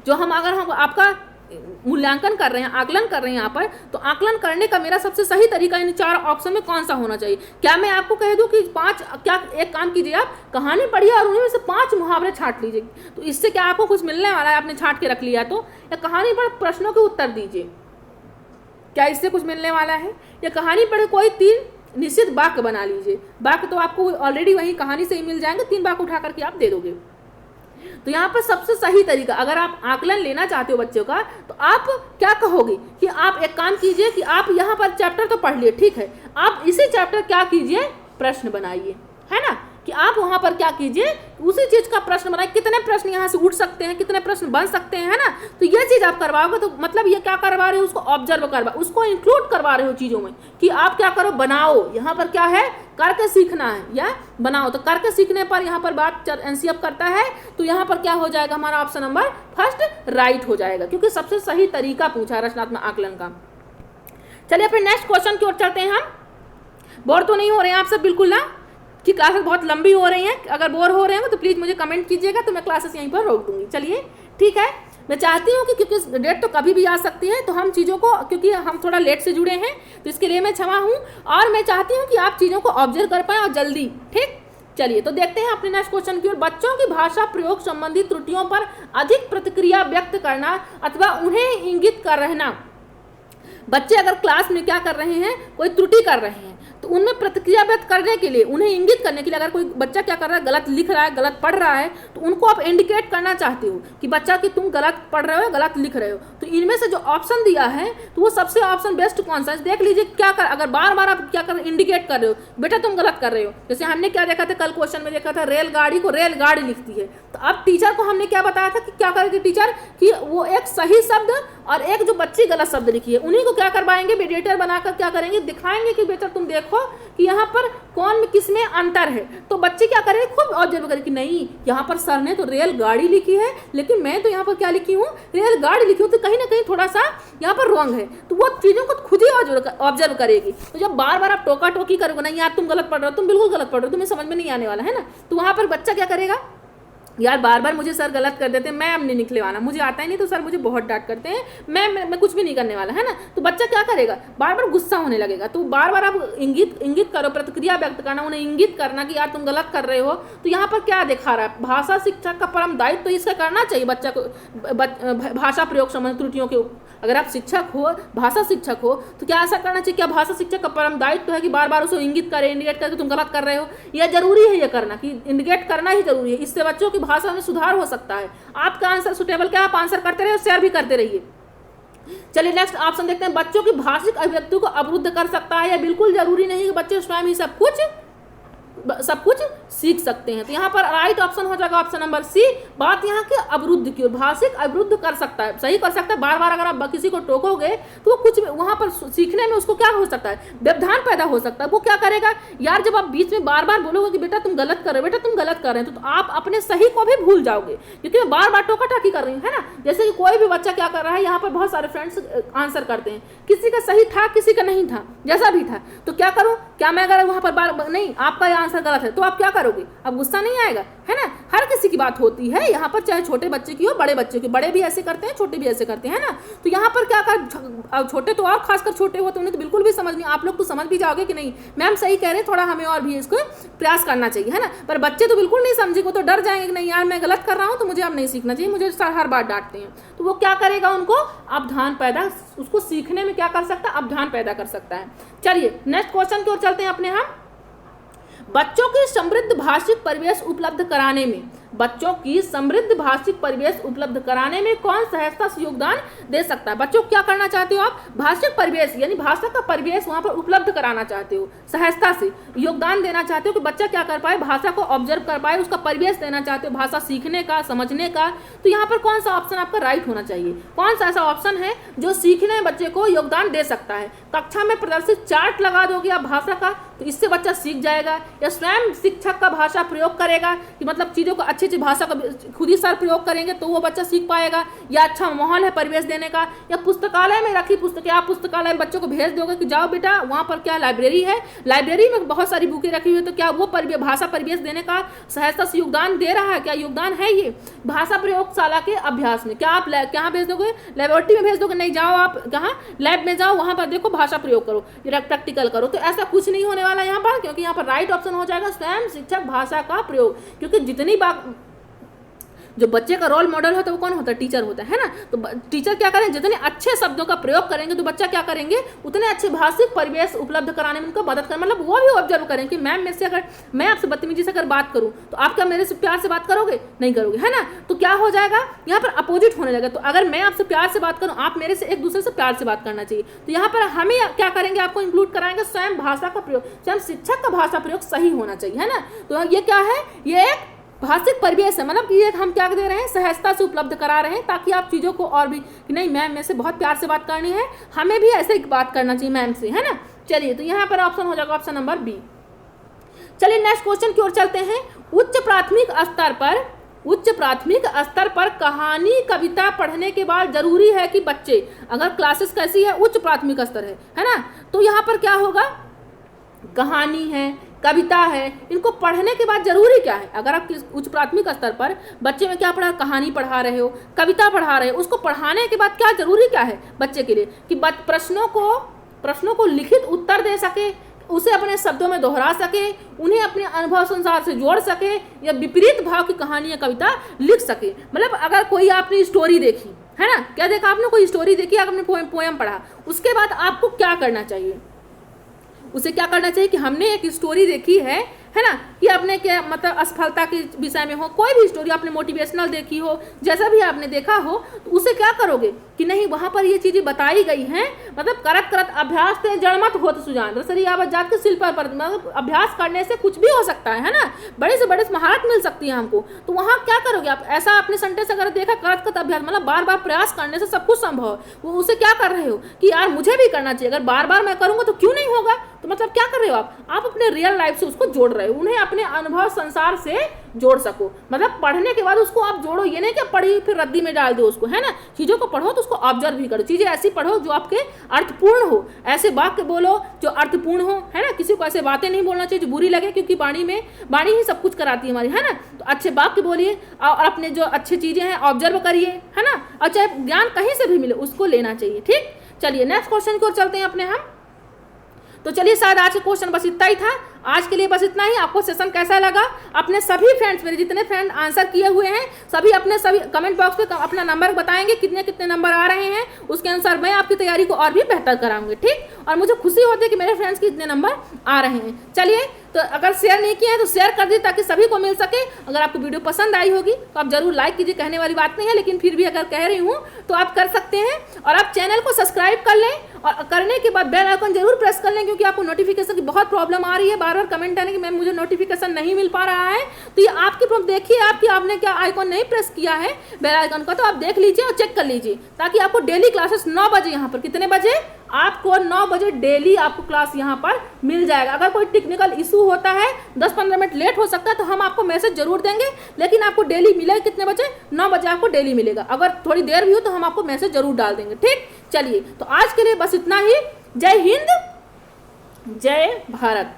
जो हम अगर हम आपका मूल्यांकन कर रहे हैं, आकलन कर रहे हैं यहाँ पर, तो आकलन करने का मेरा सबसे सही तरीका इन 4 ऑप्शन में कौन सा होना चाहिए। क्या मैं आपको कह दूं कि 5, क्या एक काम कीजिए, आप कहानी पढ़िए और उनमें से 5 मुहावरे छांट लीजिए, तो इससे क्या आपको कुछ मिलने वाला है, आपने छांट के रख लिया तो, या कहानी पढ़ प्रश्नों के उत्तर दीजिए, क्या इससे कुछ मिलने वाला है, या कहानी पढ़े कोई 3 निश्चित वाक्य बना लीजिए। वाक्य तो आपको ऑलरेडी वही कहानी से ही मिल जाएंगे, 3 वाक्य उठा करके आप दे दोगे। तो यहाँ पर सबसे सही तरीका, अगर आप आकलन लेना चाहते हो बच्चों का, तो आप क्या कहोगे कि आप एक काम कीजिए कि आप यहाँ पर चैप्टर तो पढ़ लिए, ठीक है, आप इसी चैप्टर क्या कीजिए, प्रश्न बनाइए, है ना, कि आप वहां पर क्या कीजिए, उसी चीज का प्रश्न बनाए, कितने प्रश्न यहाँ से उठ सकते हैं, कितने प्रश्न बन सकते हैं, है ना। तो ये चीज आप करवाओगे, तो मतलब ये क्या करवा रहे हो, उसको ऑब्जर्व करवा, उसको इंक्लूड करवा रहे हो चीजों में, कि आप क्या करो, बनाओ। यहाँ पर क्या है, करके सीखना है या बनाओ। तो करके सीखने पर यहाँ पर बात एनसीएफ करता है, तो यहाँ पर क्या हो जाएगा, हमारा ऑप्शन नंबर फर्स्ट राइट हो जाएगा, क्योंकि सबसे सही तरीका पूछा है रचनात्मक आकलन का। चलिए अपने नेक्स्ट क्वेश्चन की ओर चलते हैं हम। बोर तो नहीं हो रहे हैं आप सब बिल्कुल ना, कि क्लासेस बहुत लंबी हो रही हैं, अगर बोर हो रहे हैं तो प्लीज़ मुझे कमेंट कीजिएगा, तो मैं क्लासेस यहीं पर रोक दूंगी। चलिए ठीक है, मैं चाहती हूँ कि क्योंकि डेट तो कभी भी आ सकती है, तो हम चीज़ों को, क्योंकि हम थोड़ा लेट से जुड़े हैं, तो इसके लिए मैं क्षमा हूँ, और मैं चाहती हूँ कि आप चीज़ों को ऑब्जर्व कर पाएँ और जल्दी, ठीक। चलिए तो देखते हैं अपने नेक्स्ट क्वेश्चन की ओर। बच्चों की भाषा प्रयोग संबंधी त्रुटियों पर अधिक प्रतिक्रिया व्यक्त करना अथवा उन्हें इंगित कर रहना। बच्चे अगर क्लास में क्या कर रहे हैं, कोई त्रुटि कर रहे हैं, तो उनमें प्रतिक्रिया व्यक्त करने के लिए, उन्हें इंगित करने के लिए, अगर कोई बच्चा क्या कर रहा है, गलत लिख रहा है, गलत पढ़ रहा है, तो उनको आप इंडिकेट करना चाहते हो कि बच्चा कि तुम गलत पढ़ रहे हो, गलत लिख रहे हो। तो इनमें से जो ऑप्शन दिया है, तो वो सबसे ऑप्शन बेस्ट कौन सा है, देख लीजिए क्या कर, अगर बार बार आप क्या कर इंडिकेट कर रहे हो, बेटा तुम गलत कर रहे हो। जैसे हमने क्या देखा था, कल क्वेश्चन में देखा था, रेलगाड़ी को रेलगाड़ी लिखती है, तो अब टीचर को हमने क्या बताया था कि क्या करेगी टीचर, कि वो एक सही शब्द और एक जो बच्ची गलत शब्द लिखी है, उन्हीं को क्या करवाएंगे, मीडिएटर बनाकर क्या करेंगे, दिखाएंगे कि बेटा तुम देखो कि यहाँ पर कौन में किस में अंतर है। तो बच्चे क्या करेंगे, खूब ऑब्जर्व करें कि नहीं, यहाँ पर सर ने तो रेलगाड़ी लिखी है, लेकिन मैं तो यहाँ पर क्या लिखी हूँ, रेलगाड़ी लिखी हूँ, तो कहीं ना कहीं थोड़ा सा यहाँ पर रॉन्ग है। तो वो चीज़ों को खुद ही ऑब्जर्व करेगी। तो जब बार बार आप टोका टोकी करोगे, नहीं यार तुम गलत पढ़ रहे हो, तुम बिल्कुल गलत पढ़ रहे हो, तुम्हें समझ में नहीं आने वाला है ना, तो वहाँ पर बच्चा क्या करेगा, यार बार बार मुझे सर गलत कर देते हैं, मैं अब नहीं निकलवाना, मुझे आता ही नहीं, तो सर मुझे बहुत डांट करते हैं, मैं कुछ भी नहीं करने वाला, है ना। तो बच्चा क्या करेगा, बार बार गुस्सा होने लगेगा। तो बार बार आप इंगित करो, प्रतिक्रिया व्यक्त करना, उन्हें इंगित करना कि यार तुम गलत कर रहे हो। तो यहाँ पर क्या दिखा रहा है, भाषा शिक्षक का परम दायित्व तो इसका करना चाहिए बच्चा को, भाषा प्रयोग संबंधी त्रुटियों के, अगर आप शिक्षक हो, भाषा शिक्षक हो, तो क्या ऐसा करना चाहिए, क्या भाषा शिक्षक का परम दायित्व है कि बार बार उसको इंगित करे, इंडिकेट करे तुम गलत कर रहे हो। यह जरूरी है, ये करना कि इंडिकेट करना ही जरूरी है, इससे बच्चों की भाषा में सुधार हो सकता है। आपका आंसर सुटेबल क्या, आप आंसर करते रहिए, शेयर भी करते रहिए। चलिए नेक्स्ट ऑप्शन देखते हैं, बच्चों की भाषिक अभिव्यक्ति को अवरुद्ध कर सकता है, या बिल्कुल जरूरी नहीं कि बच्चे स्वयं ही सब कुछ सीख सकते हैं। तो यहाँ पर राइट ऑप्शन हो जाएगा ऑप्शन नंबर सी। बात यहाँ के अवरुद्ध की, भाषिक अवरुद्ध कर सकता है, सही कर सकता है। बार बार अगर आप किसी को टोकोगे तो वो कुछ वहाँ पर सीखने में उसको क्या हो सकता है, व्यवधान पैदा हो सकता है। वो क्या करेगा यार, जब आप बीच में बार बार बोलोगे कि बेटा तुम गलत कर रहे हो, बेटा तुम गलत कर रहे हो, तो आप अपने सही को भी भूल जाओगे, क्योंकि मैं बार बार टोका टाकी कर रही हूँ, है ना। जैसे कि कोई भी बच्चा क्या कर रहा है, यहाँ पर बहुत सारे फ्रेंड्स आंसर करते हैं, किसी का सही था, किसी का नहीं था, जैसा भी था। तो क्या करूँ, क्या मैं अगर वहाँ पर बार नहीं, आपका ये आंसर गलत है, तो आप क्या करोगे, अब गुस्सा नहीं आएगा, है ना। हर किसी की बात होती है यहाँ पर, चाहे छोटे बच्चे की हो, बड़े बच्चे की, बड़े भी ऐसे करते हैं, छोटे भी ऐसे करते हैं ना। तो यहाँ पर क्या कर, छोटे तो और खासकर छोटे हो तो उन्हें तो बिल्कुल भी समझ नहीं, आप लोग तो समझ भी जाओगे कि नहीं मैम सही कह रहे हैं, थोड़ा हमें और भी इसको प्रयास करना चाहिए, है ना। पर बच्चे तो बिल्कुल नहीं समझेंगे, तो डर जाएंगे कि नहीं यार मैं गलत कर रहा हूँ, तो मुझे अब नहीं सीखना चाहिए, मुझे हर बार डांटते हैं। तो वो क्या करेगा, उनको अवधान पैदा, उसको सीखने में क्या कर सकता है, अवधान पैदा कर सकता है। चलिए नेक्स्ट क्वेश्चन की ओर चलते हैं अपने हम। बच्चों की समृद्ध भाषिक परिवेश उपलब्ध कराने में, बच्चों की समृद्ध भाषिक परिवेश उपलब्ध कराने में कौन सहजता से योगदान दे सकता है? बच्चों को क्या करना चाहते हो आप? भाषिक परिवेश यानी भाषा का परिवेश वहां पर उपलब्ध कराना चाहते हो, सहजता से योगदान देना चाहते हो कि बच्चा क्या कर पाए, भाषा को ऑब्जर्व कर पाए, उसका परिवेश देना चाहते हो, भाषा सीखने का, समझने का। तो यहाँ पर कौन सा ऑप्शन आपका राइट होना चाहिए? कौन सा ऐसा ऑप्शन है जो सीखने बच्चे को योगदान दे सकता है? कक्षा में प्रदर्शित चार्ट लगा दोगे आप भाषा का तो इससे बच्चा सीख जाएगा, या स्वयं शिक्षक का भाषा प्रयोग करेगा कि मतलब चीज़ों को अच्छी अच्छी भाषा का खुद ही सर प्रयोग करेंगे तो वो बच्चा सीख पाएगा, या अच्छा माहौल है परिवेश देने का, या पुस्तकालय में रखी पुस्तकें आप पुस्तकालय में बच्चों को भेज दोगे कि जाओ बेटा वहाँ पर क्या लाइब्रेरी है, लाइब्रेरी में बहुत सारी बुकें रखी हुई है, तो क्या वो भाषा परिवेश देने का सहजता से योगदान दे रहा है? क्या योगदान है ये? भाषा प्रयोगशाला के अभ्यास में क्या आप कहाँ भेज दोगे? लेबोरेटरी में भेज दोगे? नहीं, जाओ आप कहाँ लैब में जाओ, वहाँ पर देखो भाषा प्रयोग करो, प्रैक्टिकल करो। तो ऐसा कुछ नहीं होने वाला यहाँ पर, क्योंकि यहाँ पर राइट ऑप्शन हो जाएगा स्वयं शिक्षक भाषा का प्रयोग। क्योंकि जितनी बात जो बच्चे का रोल मॉडल होता है वो कौन होता है? टीचर होता है ना। तो टीचर क्या करेंगे, जितने अच्छे शब्दों का प्रयोग करेंगे तो बच्चा क्या करेंगे, उतने अच्छे भाषिक परिवेश उपलब्ध कराने में उनको मदद कर, मतलब वो भी ऑब्जर्व करें कि मैम मेरे से अगर मैं आपसे बदतमीजी से अगर बात करूं तो आप क्या मेरे से प्यार से बात करोगे? नहीं करोगे, है ना। तो क्या हो जाएगा, यहाँ पर अपोजिट होने लगेगा। तो अगर मैं आपसे प्यार से बात करूँ, आप मेरे से एक दूसरे से प्यार से बात करना चाहिए। तो यहाँ पर हमें क्या करेंगे, आपको इंक्लूड कराएंगे स्वयं भाषा का प्रयोग, स्वयं शिक्षक का भाषा प्रयोग सही होना चाहिए, है ना। तो ये क्या है, ये एक भाषिक परिवेश है, मतलब कि ये हम क्या दे रहे हैं, सहजता से उपलब्ध करा रहे हैं, ताकि आप चीज़ों को और भी कि नहीं मैम मेरे से बहुत प्यार से बात करनी है, हमें भी ऐसे ही बात करना चाहिए मैम से, है ना। चलिए, तो यहाँ पर ऑप्शन हो जाएगा ऑप्शन नंबर बी। चलिए नेक्स्ट क्वेश्चन की ओर चलते हैं। उच्च प्राथमिक स्तर पर कहानी कविता पढ़ने के बाद जरूरी है कि बच्चे, अगर क्लासेस कैसी है, उच्च प्राथमिक स्तर है ना, तो यहाँ पर क्या होगा, कहानी है, कविता है, इनको पढ़ने के बाद जरूरी क्या है? अगर आप उच्च प्राथमिक स्तर पर बच्चे में क्या पढ़ा, कहानी पढ़ा रहे हो, कविता पढ़ा रहे हो, उसको पढ़ाने के बाद क्या जरूरी क्या है बच्चे के लिए, कि प्रश्नों को लिखित उत्तर दे सके, उसे अपने शब्दों में दोहरा सके, उन्हें अपने अनुभव संसार से जोड़ सके, या विपरीत भाव की कहानी या कविता लिख सके। मतलब अगर कोई आपने स्टोरी देखी है ना, क्या देखा आपने, कोई स्टोरी देखी, आपने पोएम पढ़ा, उसके बाद आपको क्या करना चाहिए, उसे क्या करना चाहिए कि हमने एक स्टोरी देखी है ना, कि आपने क्या मतलब असफलता के विषय में हो, कोई भी स्टोरी आपने मोटिवेशनल देखी हो, जैसा भी आपने देखा हो, तो उसे क्या करोगे कि नहीं वहाँ पर ये चीज़ें बताई गई हैं, मतलब करत करत अभ्यास से जड़मत होत सुजान रसरी आवत जात के शिल्प पर, मतलब अभ्यास करने से कुछ भी हो सकता है ना, बड़े से बड़े महारत मिल सकती है हमको। तो वहाँ क्या करोगे आप, ऐसा आपने सेंटेंस अगर देखा, करत करत अभ्यास मतलब बार बार प्रयास करने से सब कुछ संभव है, वो उसे क्या कर रहे हो कि यार मुझे भी करना चाहिए, अगर बार बार मैं करूँगा तो क्यों नहीं होगा। तो मतलब क्या कर रहे हो आप अपने रियल लाइफ से उसको जोड़ रहे हो, उन्हें अपने अनुभव संसार से जोड़ सको। मतलब पढ़ने के बाद उसको आप जोड़ो, ये नहीं कि पढ़ी फिर रद्दी में डाल दो उसको, है ना। चीज़ों को पढ़ो तो उसको ऑब्जर्व भी करो, चीज़ें ऐसी पढ़ो जो आपके अर्थपूर्ण हो, ऐसे वाक्य बोलो जो अर्थपूर्ण हो, है ना। किसी को ऐसे बातें नहीं बोलना चाहिए जो बुरी लगे, क्योंकि वाणी ही सब कुछ कराती है हमारी, है ना। तो अच्छे वाक्य बोलिए और अपने जो अच्छी चीज़ें हैं ऑब्जर्व करिए, है ना, और चाहे ज्ञान कहीं से भी मिले उसको लेना चाहिए। ठीक, चलिए नेक्स्ट क्वेश्चन की ओर चलते हैं अपने हम। तो चलिए शायद आज का क्वेश्चन बस इतना ही था, आज के लिए बस इतना ही। आपको सेशन कैसा लगा, अपने सभी फ्रेंड्स, मेरे जितने फ्रेंड आंसर किए हुए हैं सभी कमेंट बॉक्स में अपना नंबर बताएंगे, कितने कितने नंबर आ रहे हैं, उसके अनुसार मैं आपकी तैयारी को और भी बेहतर कराऊंगी। ठीक, और मुझे खुशी होती है कि मेरे फ्रेंड्स के इतने नंबर आ रहे हैं। चलिए, तो अगर शेयर नहीं किया है तो शेयर कर दीजिए ताकि सभी को मिल सके। अगर आपको वीडियो पसंद आई होगी तो आप जरूर लाइक कीजिए, कहने वाली बात नहीं है, लेकिन फिर भी अगर कह रही हूँ तो आप कर सकते हैं। और आप चैनल को सब्सक्राइब कर लें, और करने के बाद बेल आइकन जरूर प्रेस कर लें, क्योंकि आपको नोटिफिकेशन की बहुत प्रॉब्लम आ रही है, बार बार कमेंट आने की मैम मुझे नोटिफिकेशन नहीं मिल पा रहा है। तो ये आपकी प्रॉब्लम, देखिए आपने क्या आइकन नहीं प्रेस किया है बेल आइकन का, तो आप देख लीजिए और चेक कर लीजिए, ताकि आपको डेली क्लासेस 9 बजे यहाँ पर, कितने बजे, आपको 9 बजे डेली आपको क्लास यहाँ पर मिल जाएगा। अगर कोई टेक्निकल इशू होता है, 10-15 मिनट लेट हो सकता है, तो हम आपको मैसेज जरूर देंगे, लेकिन आपको डेली मिलेगा कितने बजे, 9 बजे आपको डेली मिलेगा। अगर थोड़ी देर भी हो तो हम आपको मैसेज जरूर डाल देंगे। ठीक, चलिए, तो आज के लिए बस इतना ही। जय हिंद, जय भारत।